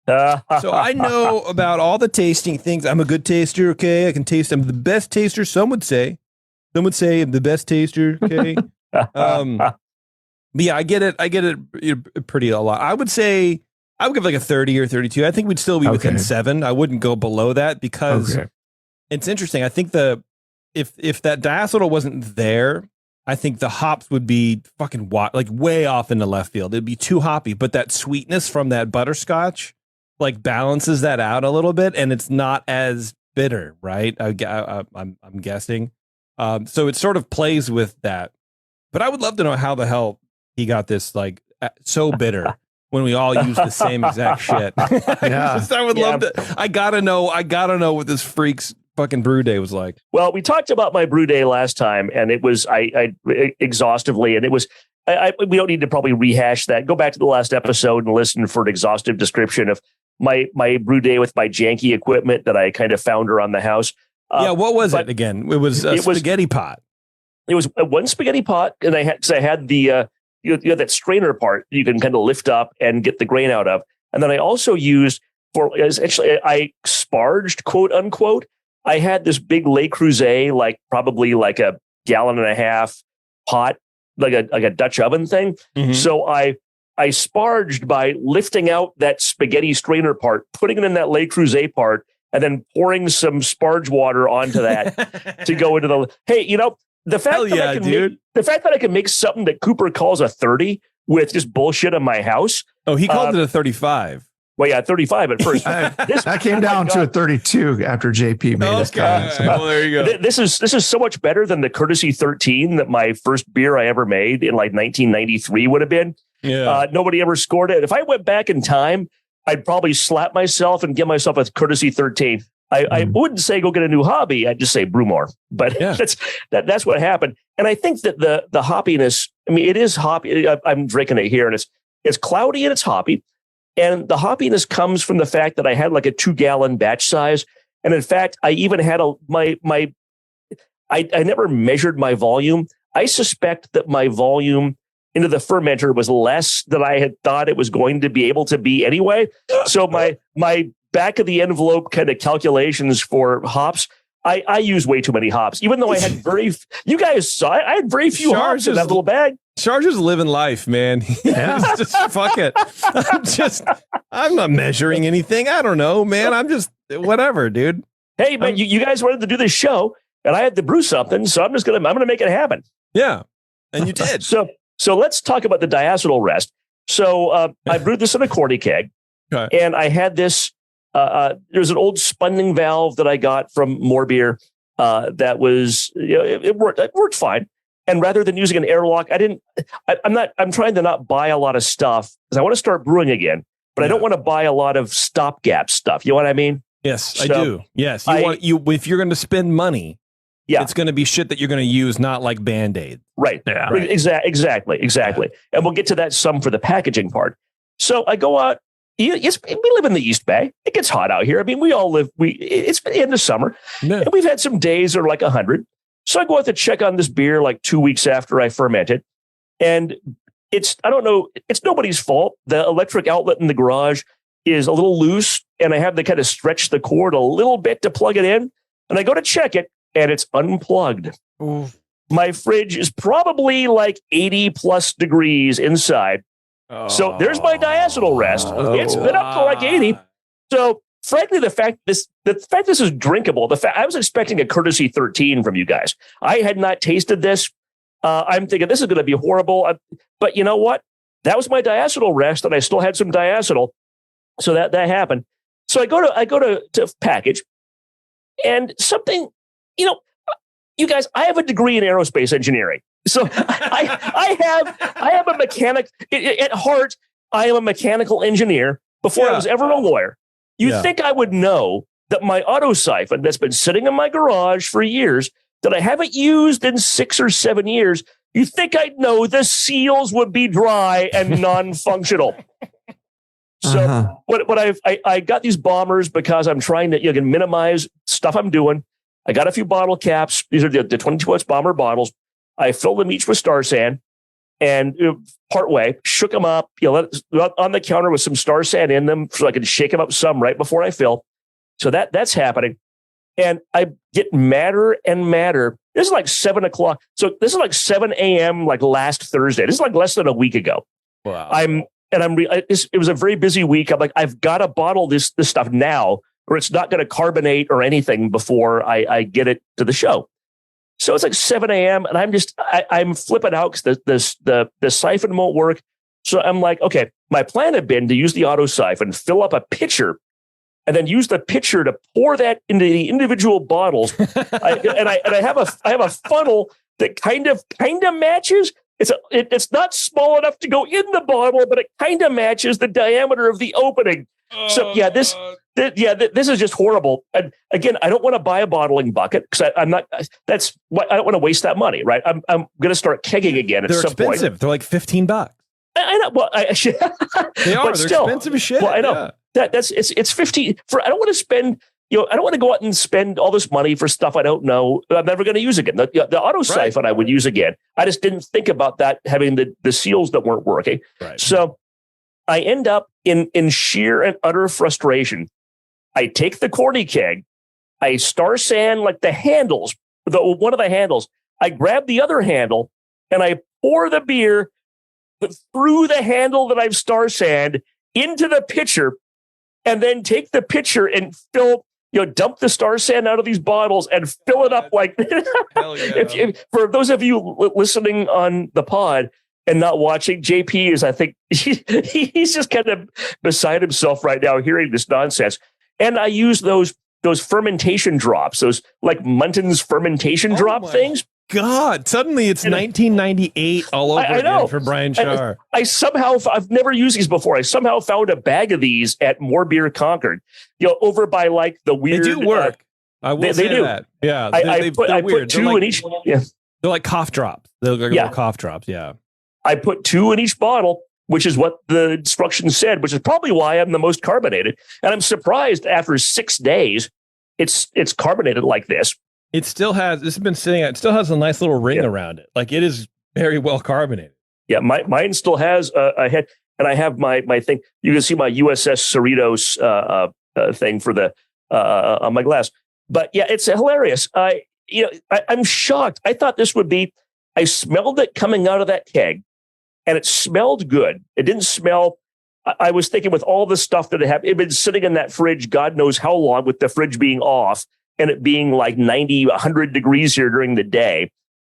Speaker 4: So I know about all the tasting things. I'm a good taster. Okay. I can taste. I'm the best taster. Some would say I'm the best taster. Okay. But yeah, I get it pretty a lot. I would say I would give like a 30 or 32. I think we'd still be within 7. I wouldn't go below that because it's interesting. I think if that diacetyl wasn't there, I think the hops would be fucking like way off in the left field. It'd be too hoppy, but that sweetness from that butterscotch like balances that out a little bit, and it's not as bitter, right? I'm guessing. So it sort of plays with that. But I would love to know how the hell he got this like so bitter when we all use the same exact shit. I would love to. I gotta know what this freak's fucking brew day was like.
Speaker 6: Well, we talked about my brew day last time, and it was I exhaustively, and it was. We don't need to probably rehash that. Go back to the last episode and listen for an exhaustive description of my brew day with my janky equipment that I kind of found around the house.
Speaker 4: What was it again? It was a spaghetti pot.
Speaker 6: It was one spaghetti pot, and I had the that strainer part you can kind of lift up and get the grain out of, and then I also used I sparged, quote unquote. I had this big Le Creuset, probably like a gallon and a half pot, like a Dutch oven thing. Mm-hmm. So I sparged by lifting out that spaghetti strainer part, putting it in that Le Creuset part, and then pouring some sparge water onto that to go into the. Hey, the fact that I can make something that Cooper calls a 30 with just bullshit in my house.
Speaker 4: Oh, he called it a 35.
Speaker 6: Well, yeah, 35 at first.
Speaker 5: That came down to a 32 after JP made his comments.
Speaker 4: Well, there you go.
Speaker 6: This is so much better than the Courtesy 13 that my first beer I ever made in 1993 would have been.
Speaker 4: Yeah.
Speaker 6: Nobody ever scored it. If I went back in time, I'd probably slap myself and give myself a Courtesy 13. I wouldn't say go get a new hobby. I'd just say brew more. But that's what happened. And I think that the hoppiness, I mean, it is hoppy. I'm drinking it here, and it's cloudy and it's hoppy. And the hoppiness comes from the fact that I had like a 2-gallon batch size. And in fact, I even had I never measured my volume. I suspect that my volume into the fermenter was less than I had thought it was going to be able to be anyway. So my back of the envelope kind of calculations for hops, I use way too many hops, even though I had you guys saw it. I had very few hops in that little bag.
Speaker 4: Charger's living life, man. Yeah. Just fuck it. I'm not measuring anything. I don't know, man. I'm just whatever, dude.
Speaker 6: Hey, man, you guys wanted to do this show, and I had to brew something, so I'm gonna make it happen.
Speaker 4: Yeah, and you did.
Speaker 6: So let's talk about the diacetyl rest. So I brewed this in a corny keg, and I had this. There's an old spunning valve that I got from More Beer that was it worked fine. And rather than using an airlock, I'm trying to not buy a lot of stuff because I want to start brewing again, but I don't want to buy a lot of stopgap stuff. You know what I mean?
Speaker 4: Yes, I do. Yes. If you're going to spend money, it's going to be shit that you're going to use, not like Band-Aid.
Speaker 6: Right. Yeah. Right. Exactly. Yeah. And we'll get to that some for the packaging part. So I go out. We live in the East Bay. It gets hot out here. I mean, we all live. It's the end of summer, and we've had some days that are like 100. So I go out to check on this beer like 2 weeks after I ferment it. And I don't know, it's nobody's fault. The electric outlet in the garage is a little loose, and I have to kind of stretch the cord a little bit to plug it in. And I go to check it, and it's unplugged.
Speaker 4: Ooh.
Speaker 6: My fridge is probably like 80 plus degrees inside. Oh. So there's my diacetyl rest. It's been up to like 80. So frankly, the fact this is drinkable, I was expecting a Courtesy 13 from you guys. I had not tasted this. I'm thinking this is going to be horrible. But you know what? That was my diacetyl rest, and I still had some diacetyl. So that happened. So I go to package, And something, you guys, I have a degree in aerospace engineering. So I have a mechanic at heart. I am a mechanical engineer before I was ever a lawyer. You'd think I would know that my auto siphon that's been sitting in my garage for years that I haven't used in 6 or 7 years. You think I'd know the seals would be dry and non-functional. So what I got these bombers because I'm trying to minimize stuff I'm doing. I got a few bottle caps. These are the 22-ounce bomber bottles. I filled them each with Star Sand and partway shook them up, on the counter with some Star Sand in them so I could shake them up some right before I fill. So that's happening. And I get madder and madder. This is like 7 o'clock. So this is like 7 a.m. like last Thursday. This is like less than a week ago.
Speaker 4: Wow.
Speaker 6: It was a very busy week. I'm like, I've got to bottle this stuff now, or it's not going to carbonate or anything before I get it to the show. So it's like 7 a.m. and I'm flipping out because the siphon won't work. So I'm like, okay, my plan had been to use the auto siphon, fill up a pitcher, and then use the pitcher to pour that into the individual bottles. I have a funnel that kind of matches. It's not small enough to go in the bottle, but it kind of matches the diameter of the opening. So yeah, this is just horrible. And again, I don't want to buy a bottling bucket because I'm not. That's what I don't want to waste that money, right? I'm going to start kegging again at some point.
Speaker 4: They're expensive. They're like $15.
Speaker 6: I know. Well,
Speaker 4: they are. They're expensive as shit.
Speaker 6: Well, I know it's 15 for. I don't want to spend. I don't want to go out and spend all this money for stuff I don't know I'm never going to use again. The auto siphon I would use again. I just didn't think about that having the seals that weren't working. Right. So I end up in sheer and utter frustration. I take the corny keg, I Star Sand like the handles, one of the handles. I grab the other handle and I pour the beer through the handle that I've Star Sand into the pitcher, and then take the pitcher and fill. Dump the Star Sand out of these bottles and fill it up like.
Speaker 4: Hell yeah.
Speaker 6: For those of you listening on the pod and not watching, JP is, I think, he's just kind of beside himself right now hearing this nonsense. And I use those fermentation drops, those like Munton's fermentation drop things.
Speaker 4: God, suddenly it's 1998 all over again for Brian Shar.
Speaker 6: I've never used these before. I somehow found a bag of these at More Beer Concord, over by like the weird.
Speaker 4: They do work. I will say
Speaker 6: do.
Speaker 4: that. Yeah,
Speaker 6: I put two in each. Yeah,
Speaker 4: they're like cough drops. They're like little cough drops. Yeah,
Speaker 6: I put 2 in each bottle, which is what the instructions said, which is probably why I'm the most carbonated. And I'm surprised after 6 days, it's carbonated like this.
Speaker 4: It still has. This has been sitting. It still has a nice little ring around it. Like it is very well carbonated.
Speaker 6: Yeah, mine still has a head, and I have my thing. You can see my USS Cerritos thing for the on my glass. But yeah, it's hilarious. I'm shocked. I thought this would be. I smelled it coming out of that keg, and it smelled good. It didn't smell. I was thinking with all the stuff that it had been sitting in that fridge, God knows how long, with the fridge being off. And it being like 90, 100 degrees here during the day,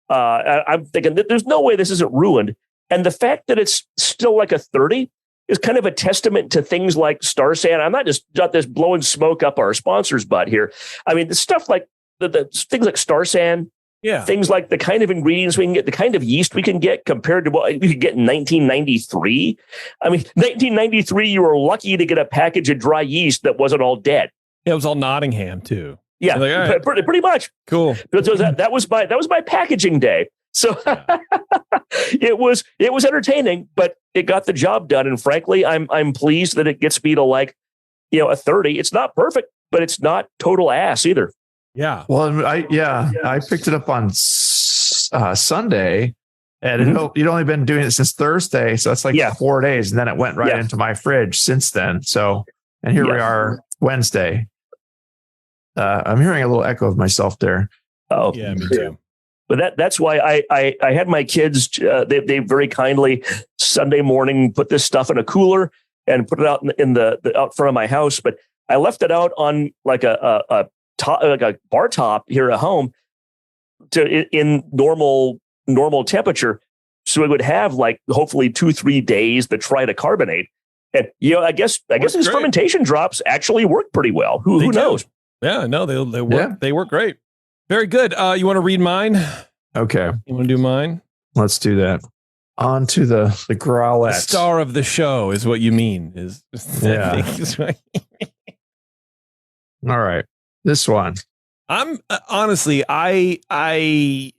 Speaker 6: I'm thinking that there's no way this isn't ruined. And the fact that it's still like a 30 is kind of a testament to things like Star Sand. I'm not just blowing smoke up our sponsors' butt here. I mean, the stuff like the things like Star Sand, things like the kind of ingredients we can get, the kind of yeast we can get compared to what we could get in 1993. I mean, 1993, you were lucky to get a package of dry yeast that wasn't all dead.
Speaker 4: It was all Nottingham too.
Speaker 6: Yeah,
Speaker 4: like,
Speaker 6: pretty much.
Speaker 4: Cool.
Speaker 6: So that was my packaging day. So it was entertaining, but it got the job done. And frankly, I'm pleased that it gets me to like, a 30. It's not perfect, but it's not total ass either.
Speaker 4: Yeah.
Speaker 5: Well, I picked it up on Sunday, and you'd only been doing it since Thursday, so that's like 4 days, and then it went right into my fridge since then. So, and here we are Wednesday. I'm hearing a little echo of myself there.
Speaker 6: Oh,
Speaker 4: yeah, me too.
Speaker 6: But that's why I had my kids. They very kindly Sunday morning put this stuff in a cooler and put it out in the out front of my house. But I left it out on like a bar top here at home in normal temperature, so it would have like hopefully 2-3 days to try to carbonate. And I guess these fermentation drops actually work pretty well. Who knows?
Speaker 4: Yeah, no, they work.
Speaker 5: Yeah.
Speaker 4: They work great. Very good. You want to read mine?
Speaker 5: Okay,
Speaker 4: You want to do mine?
Speaker 5: let's do that. On to the
Speaker 4: The
Speaker 5: growlette.
Speaker 4: star of the show is what you mean.
Speaker 5: Yeah.
Speaker 4: I think is right.
Speaker 5: All right, this one.
Speaker 4: I'm honestly, I've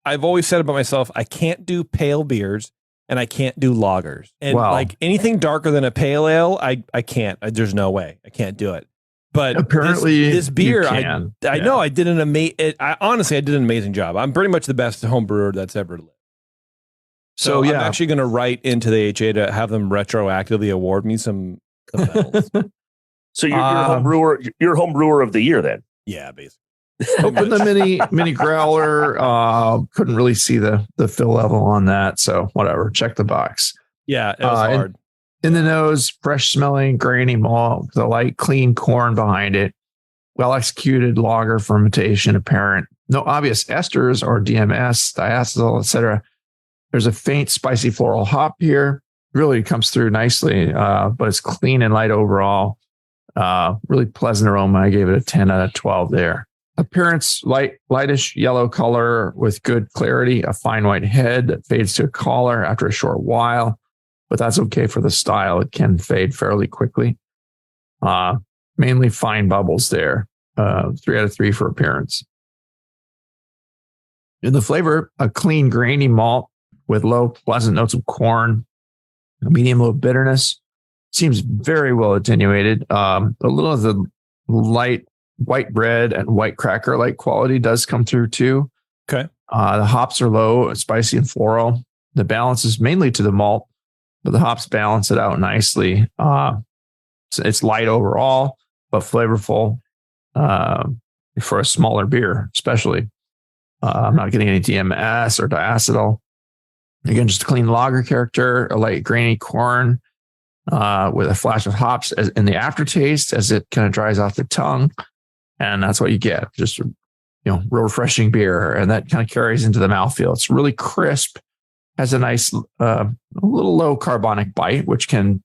Speaker 4: always said about myself, I can't do pale beers and I can't do lagers. And
Speaker 5: Wow.
Speaker 4: like anything darker than a pale ale, I can't. There's no way. I can't do it. But
Speaker 5: Apparently,
Speaker 4: this beer,
Speaker 5: you can.
Speaker 4: I know I did an amazing. Honestly, I did an amazing job. I'm pretty much the best home brewer that's ever lived. So
Speaker 5: yeah,
Speaker 4: I'm actually going to write into the HA to have them retroactively award me some medals.
Speaker 6: So you're home brewer of the year then.
Speaker 4: Yeah, basically.
Speaker 5: open the mini growler. Couldn't really see the fill level on that, so whatever. Check the box.
Speaker 4: Yeah, it was hard.
Speaker 5: In the nose, fresh smelling, grainy malt, the light, clean corn behind it. Well executed lager fermentation apparent. No obvious esters or DMS, diacetyl, etc. There's a faint spicy floral hop here. Really comes through nicely, but it's clean and light overall. Really pleasant aroma. I gave it a 10 out of 12 there. Appearance, lightish yellow color with good clarity, a fine white head that fades to a collar after a short while, but that's okay for the style. It can fade fairly quickly. Mainly fine bubbles there. 3 out of 3 for appearance. In the flavor, a clean, grainy malt with low, pleasant notes of corn, medium low bitterness. Seems very well attenuated. A little of the light white bread and white cracker like quality does come through too.
Speaker 4: Okay.
Speaker 5: The hops are low, spicy and floral. The balance is mainly to the malt, but the hops balance it out nicely. It's light overall, but flavorful for a smaller beer, especially. I'm not getting any DMS or diacetyl. Again, just a clean lager character, a light grainy corn with a flash of hops in the aftertaste as it kind of dries off the tongue. And that's what you get. Just, real refreshing beer. And that kind of carries into the mouthfeel. It's really crisp, has a nice, a little low carbonic bite, which can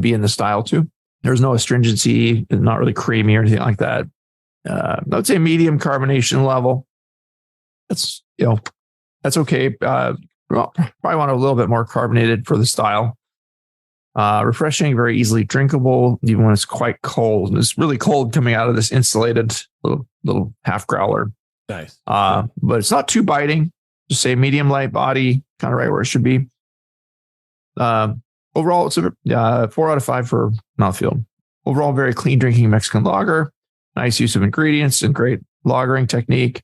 Speaker 5: be in the style too. There's no astringency, not really creamy or anything like that. I would say medium carbonation level. That's okay. Probably want a little bit more carbonated for the style. Refreshing, very easily drinkable, even when it's quite cold. And it's really cold coming out of this insulated little half growler.
Speaker 4: Nice.
Speaker 5: But it's not too biting. Just say medium light body, kind of right where it should be. Overall, it's a 4 out of 5 for mouthfeel. Overall, very clean drinking Mexican lager. Nice use of ingredients and great lagering technique.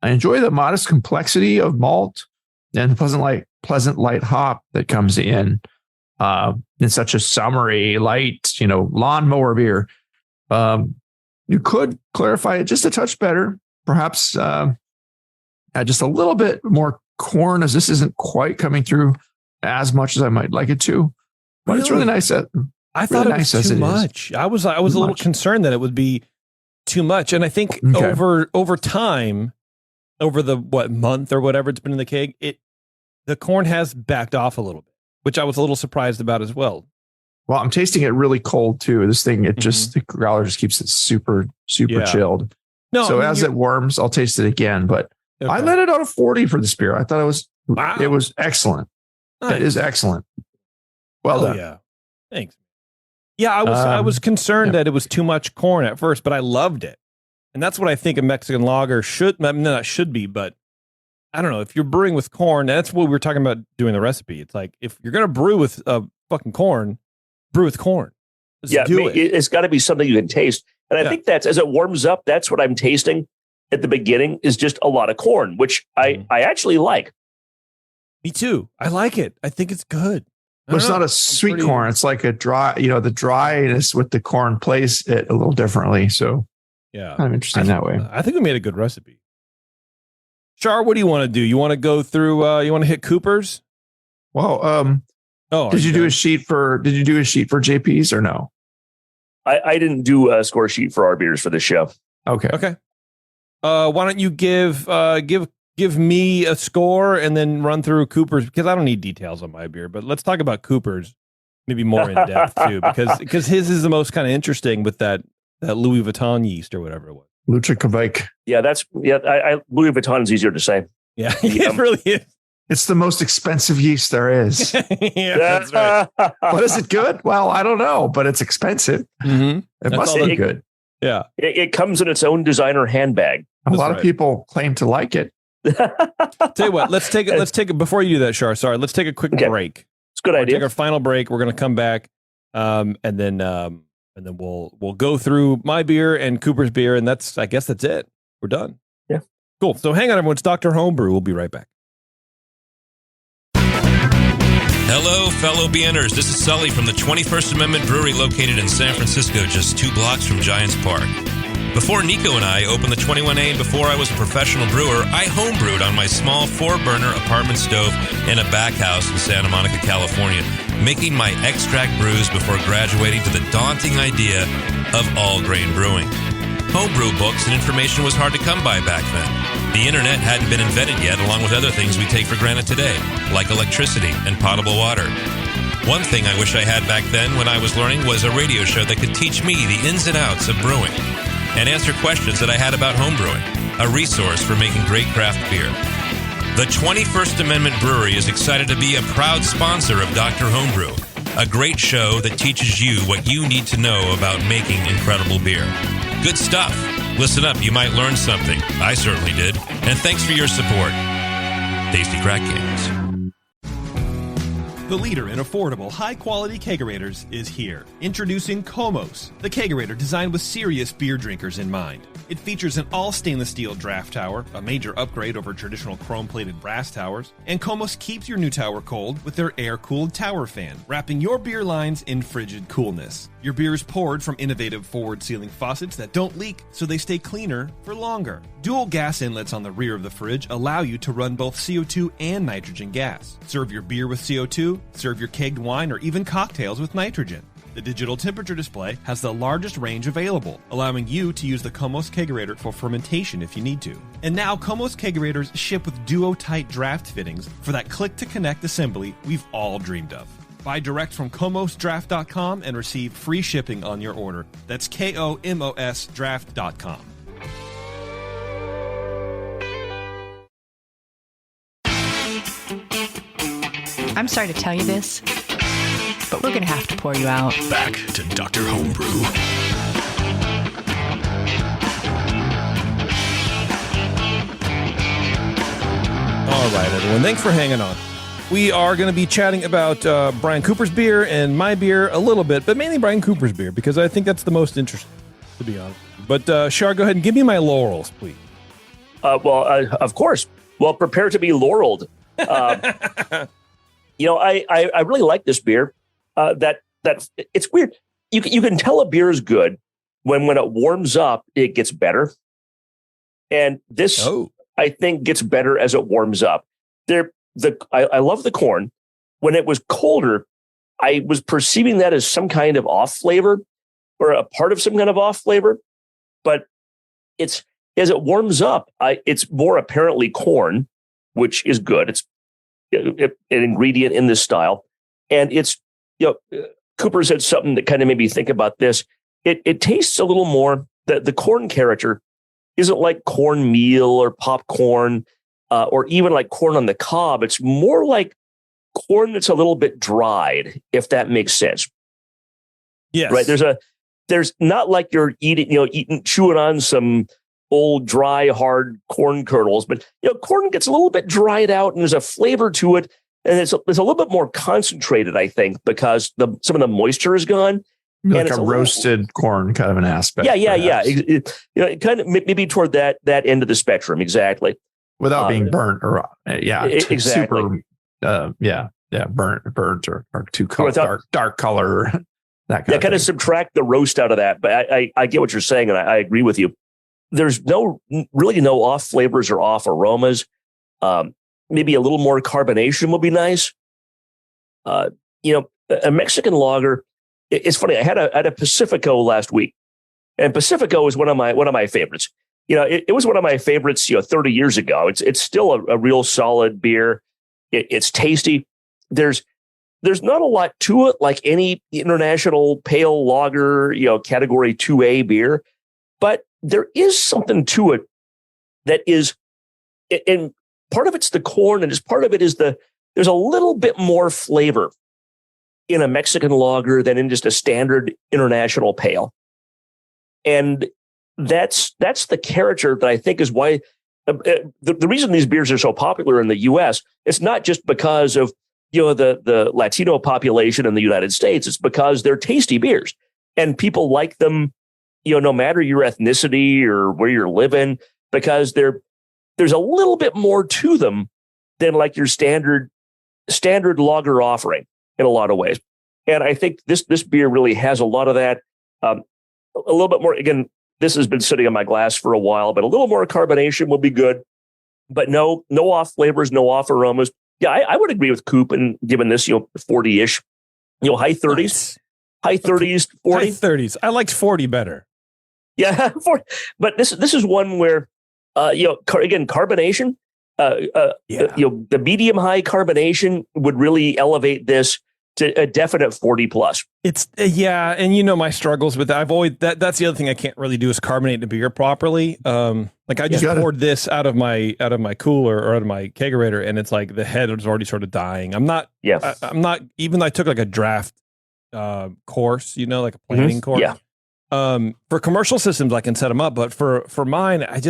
Speaker 5: I enjoy the modest complexity of malt and the pleasant light hop that comes in such a summery, light, lawnmower beer. You could clarify it just a touch better, perhaps add just a little bit more corn, as this isn't quite coming through as much as I might like it to. But it's really nice.
Speaker 4: I thought it was too much. I was a little concerned that it would be too much, and I think over time, over the month or whatever it's been in the keg, the corn has backed off a little bit, which I was a little surprised about as well.
Speaker 5: Well, I'm tasting it really cold too. This thing, the growler just keeps it super chilled. No, so as it warms, I'll taste it again. But I let it out of 40 for this beer. I thought it was excellent. Nice. It is excellent. Well done.
Speaker 4: Yeah, thanks. Yeah, I was concerned that it was too much corn at first, but I loved it, and that's what I think a Mexican lager should. I mean, not should be, but I don't know. If you're brewing with corn, that's what we were talking about doing the recipe. It's like if you're gonna brew with fucking corn, brew with corn.
Speaker 6: It's got to be something you can taste. And I think that's, as it warms up, that's what I'm tasting at the beginning is just a lot of corn, which I actually like.
Speaker 4: Me too. I like it. I think it's good.
Speaker 5: But it's not a sweet corn. It's like a dry, the dryness with the corn plays it a little differently. So
Speaker 4: yeah,
Speaker 5: kind of interesting that way.
Speaker 4: I think we made a good recipe. Char, what do you want to do? You want to go through, you want to hit Cooper's?
Speaker 5: Well, did you do a sheet for JP's or no?
Speaker 6: I didn't do a score sheet for our beers for this show.
Speaker 5: Okay.
Speaker 4: Why don't you give me a score and then run through Cooper's, because I don't need details on my beer, but let's talk about Cooper's maybe more in depth too, because his is the most kind of interesting with that that Louis Vuitton yeast or whatever it was.
Speaker 5: Lucha Quebec.
Speaker 6: Yeah, Louis Vuitton is easier to say.
Speaker 4: Yeah, it really is.
Speaker 5: It's the most expensive yeast there is.
Speaker 4: Yeah, that's right.
Speaker 5: But is it good? Well, I don't know, but it's expensive.
Speaker 4: Mm-hmm.
Speaker 5: It must be good.
Speaker 4: Yeah.
Speaker 6: It comes in its own designer handbag.
Speaker 5: A lot of people claim to like it.
Speaker 4: Tell you what, let's take it before you do that, Shar. Sorry, let's take a quick break.
Speaker 6: It's a good idea.
Speaker 4: Take our final break. We're going to come back, and then we'll go through my beer and Cooper's beer, and I guess that's it. We're done.
Speaker 6: Yeah.
Speaker 4: Cool. So hang on, everyone. It's Dr. Homebrew. We'll be right back.
Speaker 3: Hello, fellow BNers. This is Sully from the 21st Amendment Brewery located in San Francisco, just 2 blocks from Giants Park. Before Nico and I opened the 21A and before I was a professional brewer, I homebrewed on my small 4-burner apartment stove in a back house in Santa Monica, California, making my extract brews before graduating to the daunting idea of all-grain brewing. Homebrew books and information was hard to come by back then. The internet hadn't been invented yet, along with other things we take for granted today, like electricity and potable water. One thing I wish I had back then when I was learning was a radio show that could teach me the ins and outs of brewing and answer questions that I had about homebrewing, a resource for making great craft beer. The 21st Amendment Brewery is excited to be a proud sponsor of Dr. Homebrew, a great show that teaches you what you need to know about making incredible beer. Good stuff. Listen up, you might learn something. I certainly did. And thanks for your support. Tasty Crack Kings.
Speaker 7: The leader in affordable, high-quality kegerators is here. Introducing Komos, the kegerator designed with serious beer drinkers in mind. It features an all-stainless steel draft tower, a major upgrade over traditional chrome-plated brass towers, and Komos keeps your new tower cold with their air-cooled tower fan, wrapping your beer lines in frigid coolness. Your beer is poured from innovative forward-sealing faucets that don't leak, so they stay cleaner for longer. Dual gas inlets on the rear of the fridge allow you to run both CO2 and nitrogen gas. Serve your beer with CO2, serve your kegged wine or even cocktails with nitrogen. The digital temperature display has the largest range available, allowing you to use the Komos Kegerator for fermentation if you need to. And now Komos Kegerators ship with duo-tight draft fittings for that click-to-connect assembly we've all dreamed of. Buy direct from KomosDraft.com and receive free shipping on your order. That's KOMOS Draft.com.
Speaker 8: I'm sorry to tell you this, but we're going to have to pour you out.
Speaker 2: Back to Dr. Homebrew.
Speaker 4: All right, everyone. Thanks for hanging on. We are going to be chatting about Brian Cooper's beer and my beer a little bit, but mainly Brian Cooper's beer because I think that's the most interesting, to be honest. But Shar, go ahead and give me my laurels, please.
Speaker 6: Of course. Well, prepare to be laureled. I really like this beer. That it's weird. You can tell a beer is good when it warms up, it gets better. And this, I think, gets better as it warms up. I love the corn. When it was colder, I was perceiving that as some kind of off flavor or a part of some kind of off flavor. But it's as it warms up, it's more apparently corn, which is good. It's an ingredient in this style. And it's, Cooper said something that kind of made me think about this. It tastes a little more, the corn character isn't like cornmeal or popcorn or even like corn on the cob. It's more like corn that's a little bit dried, if that makes sense.
Speaker 4: Yes.
Speaker 6: Right. There's not like you're chewing on some old, dry, hard corn kernels, but corn gets a little bit dried out and there's a flavor to it. And it's a little bit more concentrated, I think, because some of the moisture is gone.
Speaker 5: Like a roasted corn kind of an aspect.
Speaker 6: Yeah. It kind of maybe toward that end of the spectrum. Exactly.
Speaker 5: Without being burnt or
Speaker 6: exactly.
Speaker 5: Super, burnt or too dark color. That
Speaker 6: kind of subtract the roast out of that. But I get what you're saying, and I agree with you. There's really no off flavors or off aromas. Maybe a little more carbonation would be nice. A Mexican lager. It's funny. I had a Pacifico last week, and Pacifico is one of my favorites. It was one of my favorites. 30 years ago. It's still a real solid beer. It's tasty. There's there's not a lot to it, like any international pale lager, category 2A beer, but there is something to it that is, and part of it's the corn, and just part of it is there's a little bit more flavor in a Mexican lager than in just a standard international pale. And that's the character that I think is why the reason these beers are so popular in the US, it's not just because of the Latino population in the United States. It's because they're tasty beers and people like them, no matter your ethnicity or where you're living, because there's a little bit more to them than like your standard lager offering in a lot of ways. And I think this beer really has a lot of that. A little bit more, again, this has been sitting in my glass for a while, but a little more carbonation will be good. But no off flavors, no off aromas. Yeah, I would agree with Coop and giving this, 40-ish, high 30s.
Speaker 4: Nice.
Speaker 6: High 30s, 40.
Speaker 4: High 30s. I liked 40 better.
Speaker 6: Yeah, 40. But this is one where, again, carbonation, the medium high carbonation would really elevate this to a definite 40 plus.
Speaker 4: It's and my struggles with that. I've always that's the other thing I can't really do is carbonate the beer properly. Like I just poured this out of my cooler or out of my kegerator, and it's like the head is already sort of dying. I'm not even though I took like a draft course, like a planning course.
Speaker 6: Yeah.
Speaker 4: For commercial systems I can set them up, but for mine, I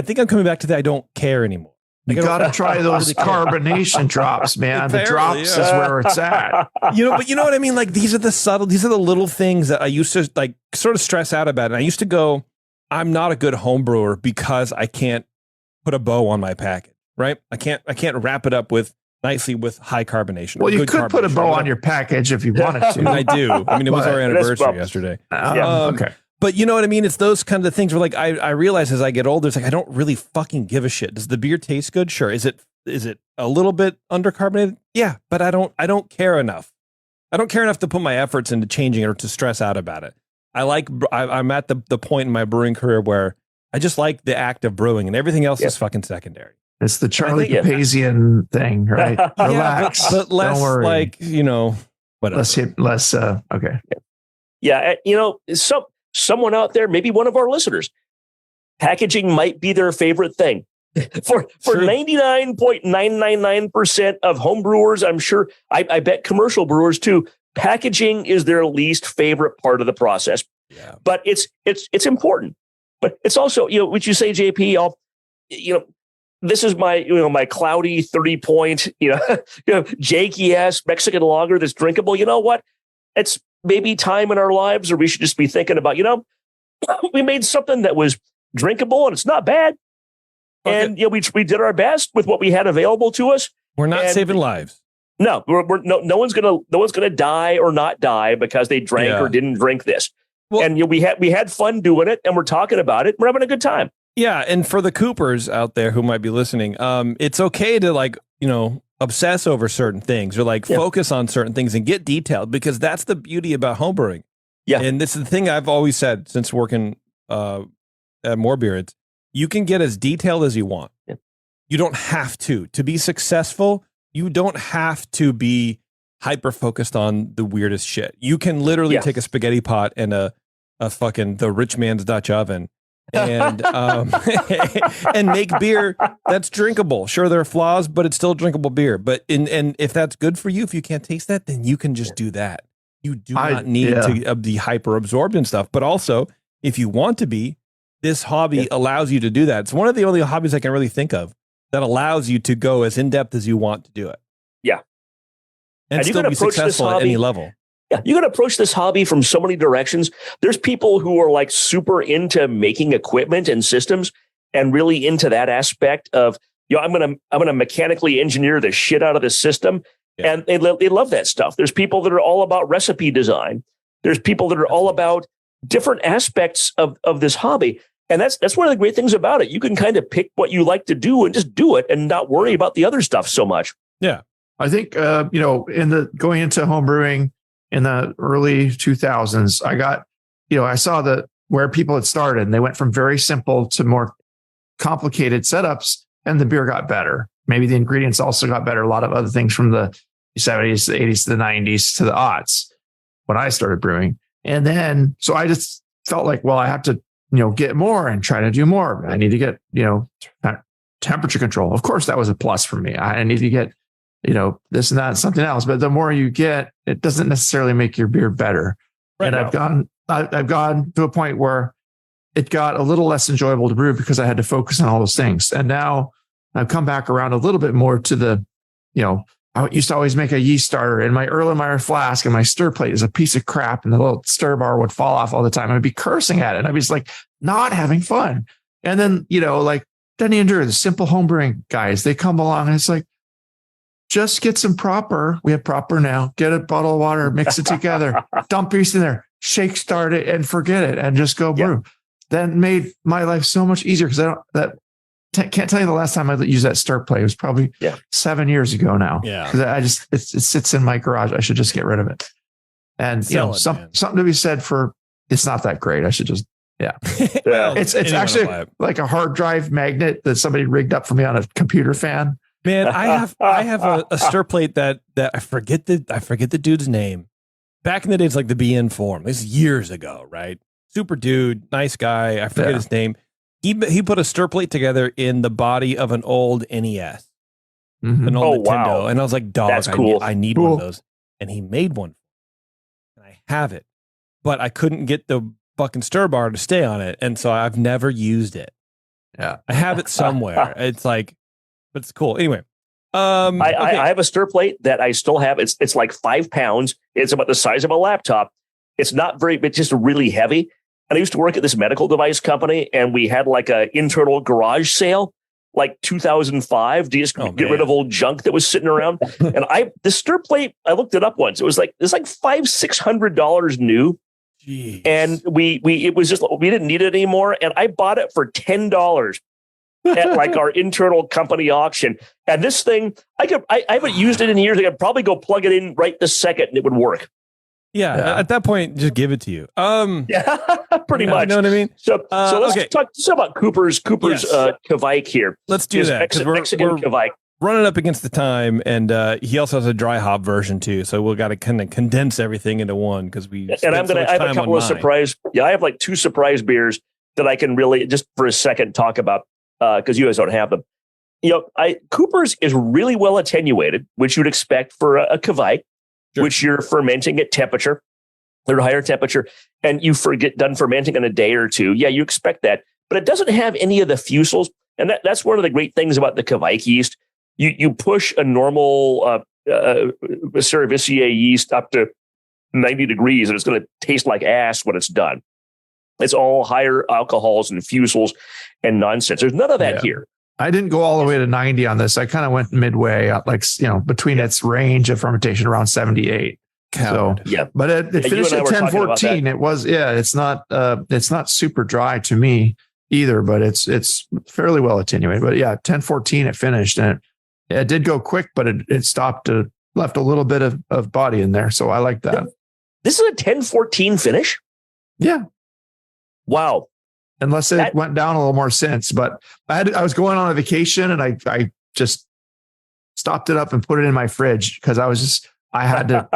Speaker 4: think I'm coming back to that. I don't care anymore.
Speaker 5: You got to try those carbonation drops, man. The drops is where it's at.
Speaker 4: But you know what I mean? Like these are the little things that I used to like sort of stress out about. And I used to go, I'm not a good home brewer because I can't put a bow on my package, right? I can't wrap it up nicely with high carbonation.
Speaker 5: Well, you could put a bow on your package if you wanted to.
Speaker 4: I do. I mean, it was our anniversary yesterday.
Speaker 5: Okay.
Speaker 4: But you know what I mean? It's those kind of things where like I realize as I get older, it's like I don't really fucking give a shit. Does the beer taste good? Sure. Is it a little bit undercarbonated? Yeah, but I don't care enough. I don't care enough to put my efforts into changing it or to stress out about it. I'm at the point in my brewing career where I just like the act of brewing and everything else is fucking secondary.
Speaker 5: It's the Charlie Papazian thing, right? Relax.
Speaker 4: But less
Speaker 5: don't worry.
Speaker 4: like, whatever.
Speaker 5: Less okay.
Speaker 6: Yeah, someone out there, maybe one of our listeners, packaging might be their favorite thing. For 99.999% of home brewers, I'm sure, I bet commercial brewers too, packaging is their least favorite part of the process.
Speaker 4: Yeah.
Speaker 6: But it's important. But it's also, what you say, JP, this is my cloudy 30-point, JKS Mexican lager that's drinkable. You know what? It's maybe time in our lives, or we should just be thinking about, we made something that was drinkable and it's not bad. Okay. And we did our best with what we had available to us.
Speaker 4: We're not saving lives.
Speaker 6: No, no one's gonna die or not die because they drank or didn't drink this. Well, and we had fun doing it, and we're talking about it. We're having a good time.
Speaker 4: Yeah, and for the Coopers out there who might be listening, it's okay to obsess over certain things or focus on certain things and get detailed, because that's the beauty about homebrewing.
Speaker 6: Yeah.
Speaker 4: And this is the thing I've always said since working at More Beer. It's you can get as detailed as you want.
Speaker 6: Yeah.
Speaker 4: You don't have to be successful. You don't have to be hyper focused on the weirdest shit. You can literally take a spaghetti pot and a fucking the rich man's Dutch oven and and make beer that's drinkable. Sure, there are flaws, but it's still drinkable beer. But and if that's good for you, if you can't taste that, then you can just do that. You do not need to be hyper absorbed in stuff. But also, if you want to be, this hobby allows you to do that. It's one of the only hobbies I can really think of that allows you to go as in depth as you want to do it.
Speaker 6: Yeah,
Speaker 4: and still be successful at any level.
Speaker 6: Yeah, you got to approach this hobby from so many directions. There's people who are super into making equipment and systems and really into that aspect of, I'm gonna mechanically engineer the shit out of the system. Yeah. And they love that stuff. There's people that are all about recipe design. There's people that are all about different aspects of this hobby. And that's one of the great things about it. You can kind of pick what you like to do and just do it and not worry about the other stuff so much.
Speaker 4: Yeah.
Speaker 5: I think, going into home brewing in the early 2000s, I saw where people had started, and they went from very simple to more complicated setups, and the beer got better. Maybe the ingredients also got better. A lot of other things from the 70s, the 80s, to the 90s, to the aughts when I started brewing. And then, so I just felt like, well, I have to, get more and try to do more. I need to get, temperature control. Of course, that was a plus for me. I need to get, this and that, and something else. But the more you get, it doesn't necessarily make your beer better. Right. And I've gone to a point where it got a little less enjoyable to brew because I had to focus on all those things. And now I've come back around a little bit more to the, I used to always make a yeast starter in my Erlenmeyer flask, and my stir plate is a piece of crap, and the little stir bar would fall off all the time. I'd be cursing at it. And I'd be just like not having fun. And then, like Denny and Drew, the simple homebrewing guys, they come along and it's like, just get some proper. We have proper now. Get a bottle of water, mix it together, dump yeast in there, shake, start it, and forget it, and just go brew. That made my life so much easier because can't tell you the last time I used that stir plate. It was probably 7 years ago now. Yeah, because it sits in my garage. I should just get rid of it. And something to be said for it's not that great. I should just it's actually like a hard drive magnet that somebody rigged up for me on a computer fan.
Speaker 4: Man, I have a stir plate that I forget the dude's name. Back in the days, like the BN Forum. This is years ago, right? Super dude, nice guy. I forget his name. He put a stir plate together in the body of an old NES, an old Nintendo, wow. And I was like, "Dog, that's cool. I need one of those." And he made one, and I have it, but I couldn't get the fucking stir bar to stay on it, and so I've never used it. Yeah, I have it somewhere. It's like, but it's cool. Anyway,
Speaker 6: I have a stir plate that I still have. It's like 5 pounds. It's about the size of a laptop. It's not very, it's just really heavy. And I used to work at this medical device company, and we had like an internal garage sale, like 2005, to just get rid of old junk that was sitting around. And the stir plate, I looked it up once. It's like $500-600 new. Jeez. And it was just, we didn't need it anymore. And I bought it for $10 at like our internal company auction. And this thing, I haven't used it in years. I could probably go plug it in right this second and it would work.
Speaker 4: Yeah, at that point, just give it to you.
Speaker 6: Yeah, pretty much.
Speaker 4: You know what I mean?
Speaker 6: So let's talk about Cooper's Kvike here.
Speaker 4: Let's do that because we're
Speaker 6: Kvike.
Speaker 4: Running up against the time, and he also has a dry hop version too. So we've got to kind of condense everything into one because I have a couple of surprise.
Speaker 6: Yeah, I have like 2 surprise beers that I can really just for a second talk about because you guys don't have them. Cooper's is really well attenuated, which you'd expect for a Kvike. Sure. Which you're fermenting at temperature, or higher temperature, and you get done fermenting in a day or two. Yeah, you expect that, but it doesn't have any of the fusels, and that's one of the great things about the Kvike yeast. You push a normal Cerevisiae yeast up to 90 degrees, and it's going to taste like ass when it's done. It's all higher alcohols and fusels and nonsense. There's none of that here.
Speaker 5: I didn't go all the way to 90 on this. I kind of went midway, between its range of fermentation around 78. So, but it finished at 1014. It was, it's not super dry to me either, but it's fairly well attenuated. But 1014 it finished, and it did go quick, but it stopped, left a little bit of body in there. So I like that.
Speaker 6: This is a 1014 finish?
Speaker 5: Yeah.
Speaker 6: Wow.
Speaker 5: Unless it went down a little more since, but I was going on a vacation and I just stopped it up and put it in my fridge because I had to,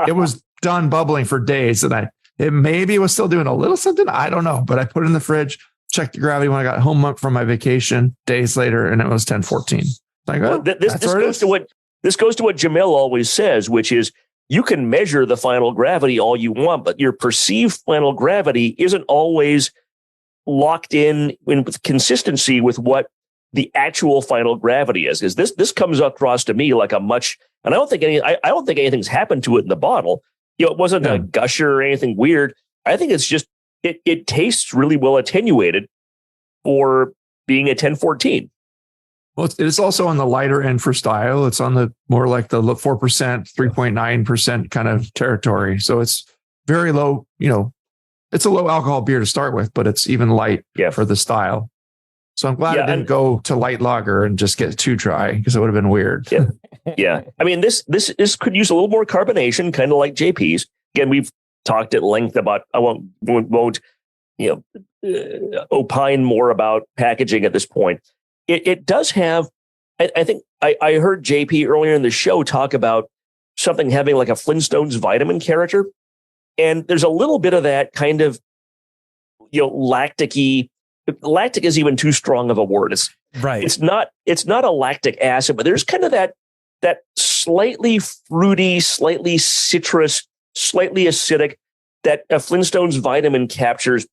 Speaker 5: it was done bubbling for days, and it maybe was still doing a little something. I don't know, but I put it in the fridge, checked the gravity when I got home from my vacation days later, and it was 1014. Like,
Speaker 6: this goes to what Jamil always says, which is you can measure the final gravity all you want, but your perceived final gravity isn't always locked in with consistency with what the actual final gravity is. Because this comes across to me like and I don't think anything's happened to it in the bottle. It wasn't a gusher or anything weird. I think it's just it tastes really well attenuated for being a 1014.
Speaker 5: Well, it's also on the lighter end for style. It's on the more like the 4%, 3.9% kind of territory. So it's very low, it's a low alcohol beer to start with, but it's even light for the style. So I'm glad it didn't go to light lager and just get too dry because it would have been weird.
Speaker 6: Yeah. I mean, this could use a little more carbonation, kind of like JP's. Again, we've talked at length about, I won't opine more about packaging at this point. It does have, I think I heard JP earlier in the show talk about something having like a Flintstones vitamin character. And there's a little bit of that kind of, lactic-y. Lactic is even too strong of a word. It's not a lactic acid, but there's kind of that slightly fruity, slightly citrus, slightly acidic that a Flintstones vitamin captures.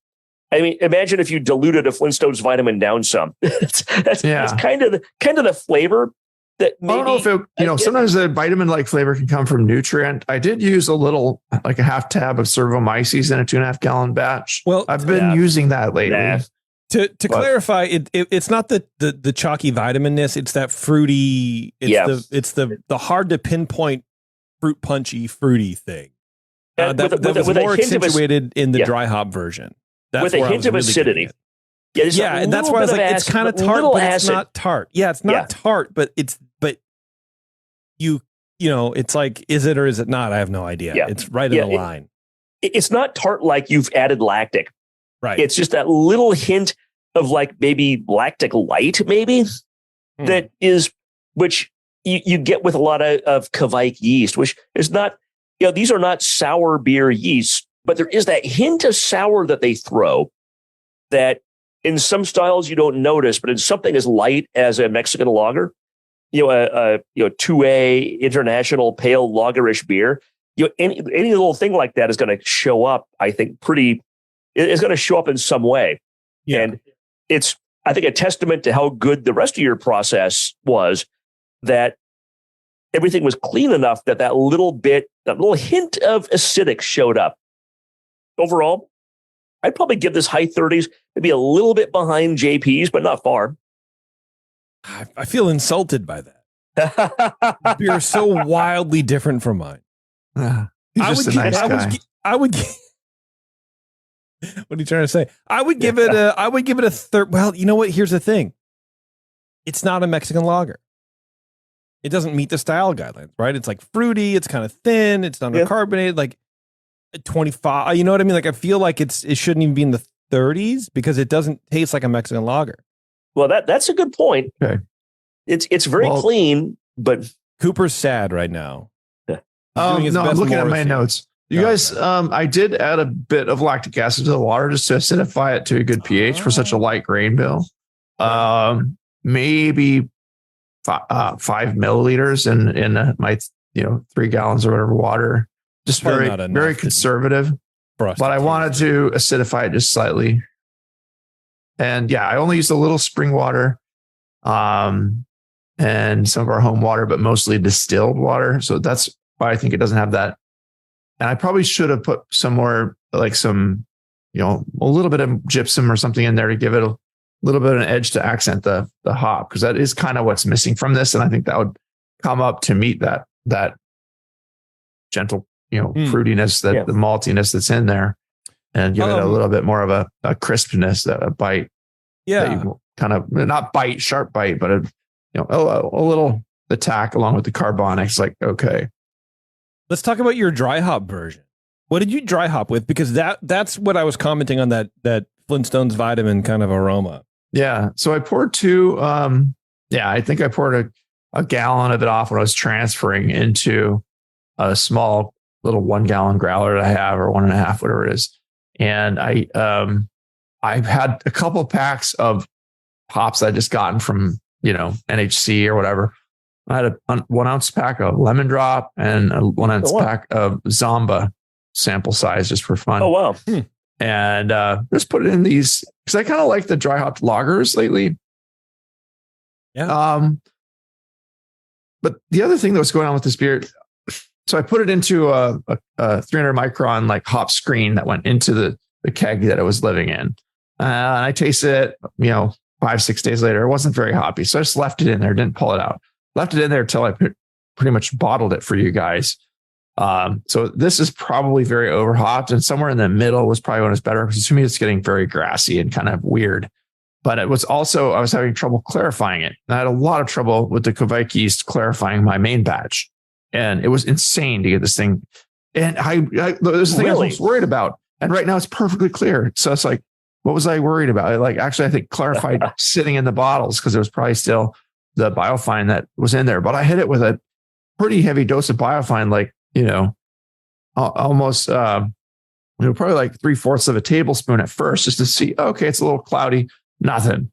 Speaker 6: I mean, imagine if you diluted a Flintstones vitamin down some. That's kind of the flavor that maybe,
Speaker 5: I don't know if sometimes the vitamin-like flavor can come from nutrient. I did use a little, like a half tab of Cervomyces in a 2.5 gallon batch.
Speaker 4: Well,
Speaker 5: I've been using that lately.
Speaker 4: To clarify, it's not the chalky vitamin-ness. It's that fruity. It's the hard to pinpoint fruit punchy fruity thing. That was more accentuated in the dry hop version. That's
Speaker 6: with a hint of acidity.
Speaker 4: Yeah, and that's why I was like, it's kind of tart, but it's not tart. Yeah, it's not tart, but it's it's like, is it or is it not? I have no idea. Yeah. It's right in the line.
Speaker 6: It's not tart like you've added lactic.
Speaker 4: Right.
Speaker 6: It's just that little hint of like maybe lactic light, that is, which you get with a lot of Kvike yeast, which is not, these are not sour beer yeast, but there is that hint of sour that they throw that in some styles you don't notice, but in something as light as a Mexican lager, a 2A international pale lagerish beer, any little thing like that is going to show up, I think, it's going to show up in some way. Yeah. And it's, I think, a testament to how good the rest of your process was, that everything was clean enough that little hint of acidic showed up. Overall, I'd probably give this high 30s, maybe a little bit behind JP's, but not far.
Speaker 4: I feel insulted by that. Beer is so wildly different from mine.
Speaker 5: I would.
Speaker 4: What are you trying to say? I would give it a third. Well, you know what? Here's the thing. It's not a Mexican lager. It doesn't meet the style guidelines, right? It's like fruity. It's kind of thin. It's undercarbonated. Like 25. You know what I mean? Like, I feel like it shouldn't even be in the 30s because it doesn't taste like a Mexican lager.
Speaker 6: Well, that's a good point.
Speaker 5: Okay.
Speaker 6: It's very clean, but
Speaker 4: Cooper's sad right now.
Speaker 5: No, I'm looking at my notes. You guys, I did add a bit of lactic acid to the water just to acidify it to a good pH for such a light grain bill. Maybe 5 milliliters in my 3 gallons or whatever water. Just very conservative. But I wanted to acidify it just slightly. And I only used a little spring water, and some of our home water, but mostly distilled water. So that's why I think it doesn't have that. And I probably should have put somewhere like some, a little bit of gypsum or something in there to give it a little bit of an edge to accent the hop, because that is kind of what's missing from this. And I think that would come up to meet that gentle, fruitiness, the maltiness that's in there, and give it a little bit more of a crispness, a bite.
Speaker 4: Yeah.
Speaker 5: That you kind of not sharp bite, but a little attack along with the carbonics. Like, okay.
Speaker 4: Let's talk about your dry hop version. What did you dry hop with? Because that's what I was commenting on, that Flintstones vitamin kind of aroma.
Speaker 5: Yeah. So I poured 2. I think I poured a gallon of it off when I was transferring into a small little 1 gallon growler that I have, or 1.5, whatever it is. And I've had a couple packs of hops I just gotten from, NHC or whatever. I had a 1 ounce pack of Lemon Drop and a 1 ounce pack of Zamba sample size, just for fun.
Speaker 6: Oh, wow.
Speaker 5: And just put it in these, because I kind of like the dry hopped lagers lately.
Speaker 4: Yeah.
Speaker 5: But the other thing that was going on with this beer, so I put it into a 300 micron like hop screen that went into the keg that it was living in. And I tasted it, 5-6 days later. It wasn't very hoppy. So I just left it in there, didn't pull it out. Left it in there until I pretty much bottled it for you guys. So this is probably very overhopped, and somewhere in the middle was probably when it's better, because to me it's getting very grassy and kind of weird. But it was also, I was having trouble clarifying it. And I had a lot of trouble with the Kvike yeast clarifying my main batch, and it was insane to get this thing. And there's the thing I was worried about, and right now it's perfectly clear. So it's like, what was I worried about? Actually, I think clarified sitting in the bottles, because there was probably still the biofine that was in there. But I hit it with a pretty heavy dose of biofine, like, almost, probably like 3/4 of a tablespoon at first, just to see, okay, it's a little cloudy, nothing.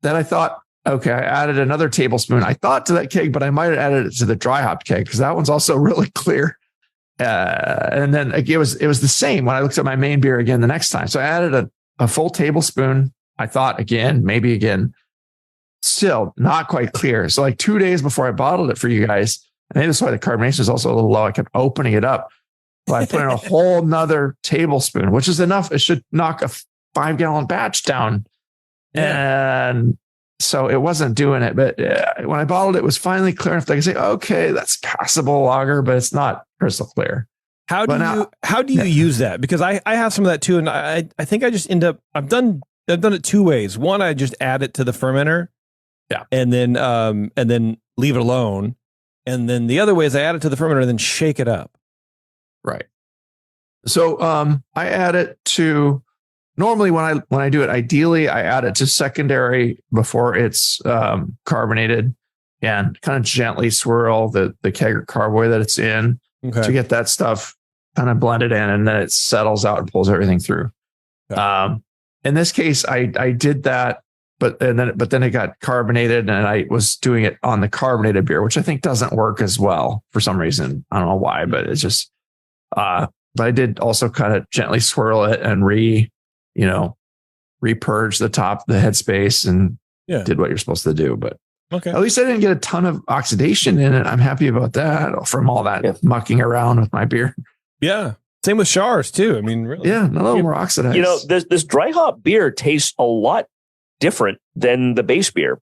Speaker 5: Then I thought, okay, I added another tablespoon. I thought to that keg, but I might have added it to the dry hop keg because that one's also really clear. And then it was the same when I looked at my main beer again the next time. So I added a full tablespoon. I thought maybe again, still not quite clear. So like 2 days before I bottled it for you guys, and maybe that's why the carbonation is also a little low. I kept opening it up. But I put in a whole nother tablespoon, which is enough. It should knock a 5-gallon batch down. Yeah. And so it wasn't doing it. But when I bottled it, it was finally clear enough that I could say, okay, that's passable lager, but it's not crystal clear.
Speaker 4: How do you use that? Because I have some of that too. And I think I just end up, I've done it two ways. One, I just add it to the fermenter.
Speaker 5: Yeah.
Speaker 4: And then leave it alone. And then the other way is I add it to the fermenter and then shake it up.
Speaker 5: Right. So I add it to, normally when I do it, ideally I add it to secondary before it's carbonated, and kind of gently swirl the keg or carboy that it's in to get that stuff kind of blended in, and then it settles out and pulls everything through. Okay. In this case, I did that, but then it got carbonated, and I was doing it on the carbonated beer, which I think doesn't work as well for some reason. I don't know why, but it's just. But I did also kind of gently swirl it and repurge the top, the headspace, and did what you're supposed to do. But at least I didn't get a ton of oxidation in it. I'm happy about that from all that mucking around with my beer.
Speaker 4: Yeah. Same with Chars too. I mean, really.
Speaker 5: Yeah, none of them were oxidized.
Speaker 6: This dry hop beer tastes a lot different than the base beer.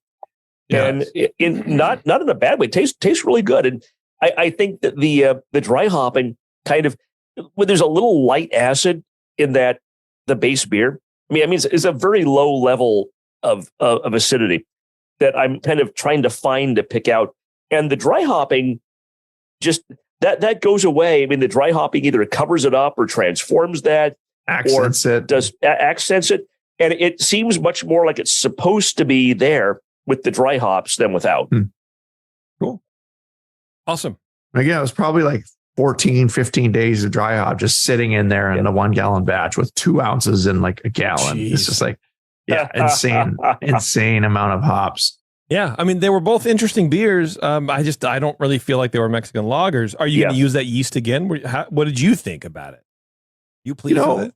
Speaker 6: And not in a bad way. Tastes really good. And I think that the dry hopping kind of, when there's a little light acid in that, the base beer, I mean, it's a very low level of acidity that I'm kind of trying to find to pick out. And the dry hopping, just that goes away. I mean, the dry hopping either covers it up or transforms that,
Speaker 5: accents
Speaker 6: it. And it seems much more like it's supposed to be there with the dry hops than without.
Speaker 5: Cool.
Speaker 4: Awesome.
Speaker 5: Again, it was probably like 14, 15 days of dry hop just sitting in there in a 1-gallon batch with 2 ounces in like a gallon. Jeez. It's just like, insane amount of hops.
Speaker 4: Yeah. I mean, they were both interesting beers. I don't really feel like they were Mexican lagers. Are you going to use that yeast again? What did you think about it? You pleased with it?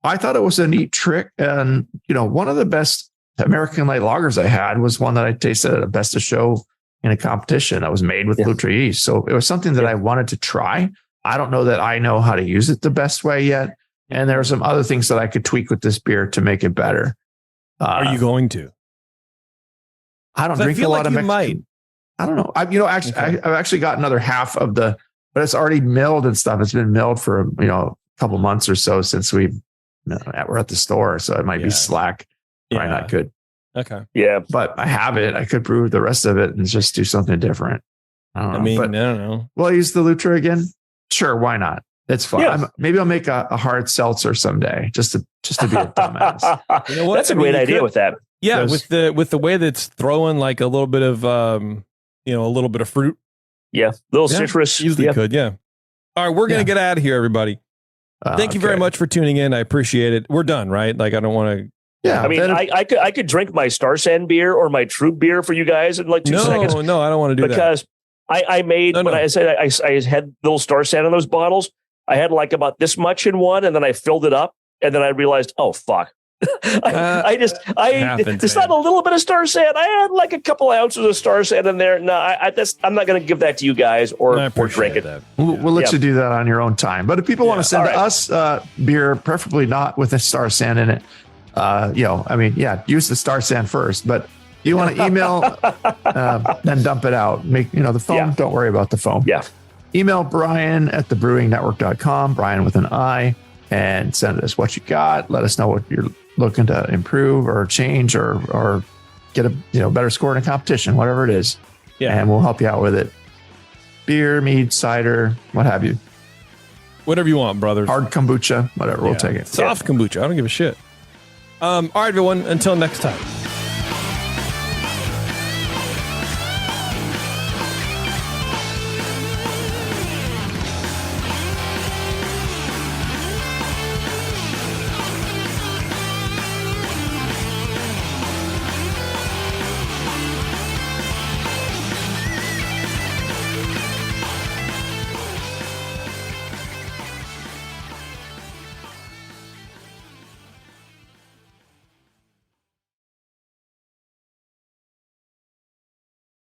Speaker 5: I thought it was a neat trick. And, one of the best American light lagers I had was one that I tasted at a Best of Show in a competition that was made with Lutra yeast. So it was something that I wanted to try. I don't know that I know how to use it the best way yet. And there are some other things that I could tweak with this beer to make it better.
Speaker 4: Are you going to?
Speaker 5: I don't drink a lot of Mexican. Might. I don't know. I've actually got another half of but it's already milled and stuff. It's been milled for, a couple months or so since we're at the store. So it might be slack. Probably not good.
Speaker 4: Okay.
Speaker 6: Yeah.
Speaker 5: But I have it. I could brew the rest of it and just do something different. I don't know. Will I use the Lutra again? Sure. Why not? It's fun. Yeah. Maybe I'll make a hard seltzer someday just to be a dumbass.
Speaker 6: You know what? That's a great idea with that.
Speaker 4: Yeah. With the way that's throwing like a little bit of, a little bit of fruit.
Speaker 6: Yeah. Little citrus.
Speaker 4: Easily could. Yeah. All right. We're going to get out of here, everybody. Thank you very much for tuning in. I appreciate it. We're done, right? Like, I don't want to.
Speaker 5: Yeah,
Speaker 6: I mean, I could drink my Star Sand beer or my Troop beer for you guys in like 2 seconds.
Speaker 4: No, I don't want to do
Speaker 6: because that. I made when I said I had little Star Sand in those bottles. I had like about this much in one, and then I filled it up, and then I realized, oh fuck, it's not a little bit of Star Sand. I had like a couple ounces of Star Sand in there. No, I'm not going to give that to you guys or drink it.
Speaker 5: We'll let you do that on your own time. But if people want to send us beer, preferably not with a Star Sand in it. Use the Star Sand first, but you want to email, then dump it out. Make, the foam. Yeah. Don't worry about the foam.
Speaker 6: Yeah.
Speaker 5: Email Brian at thebrewingnetwork.com, Brian with an I, and send us what you got. Let us know what you're looking to improve or change or get a, better score in a competition, whatever it is. Yeah. And we'll help you out with it. Beer, mead, cider, what have you.
Speaker 4: Whatever you want, brothers.
Speaker 5: Hard kombucha, whatever. We'll take it.
Speaker 4: Soft kombucha. I don't give a shit. All right, everyone. Until next time.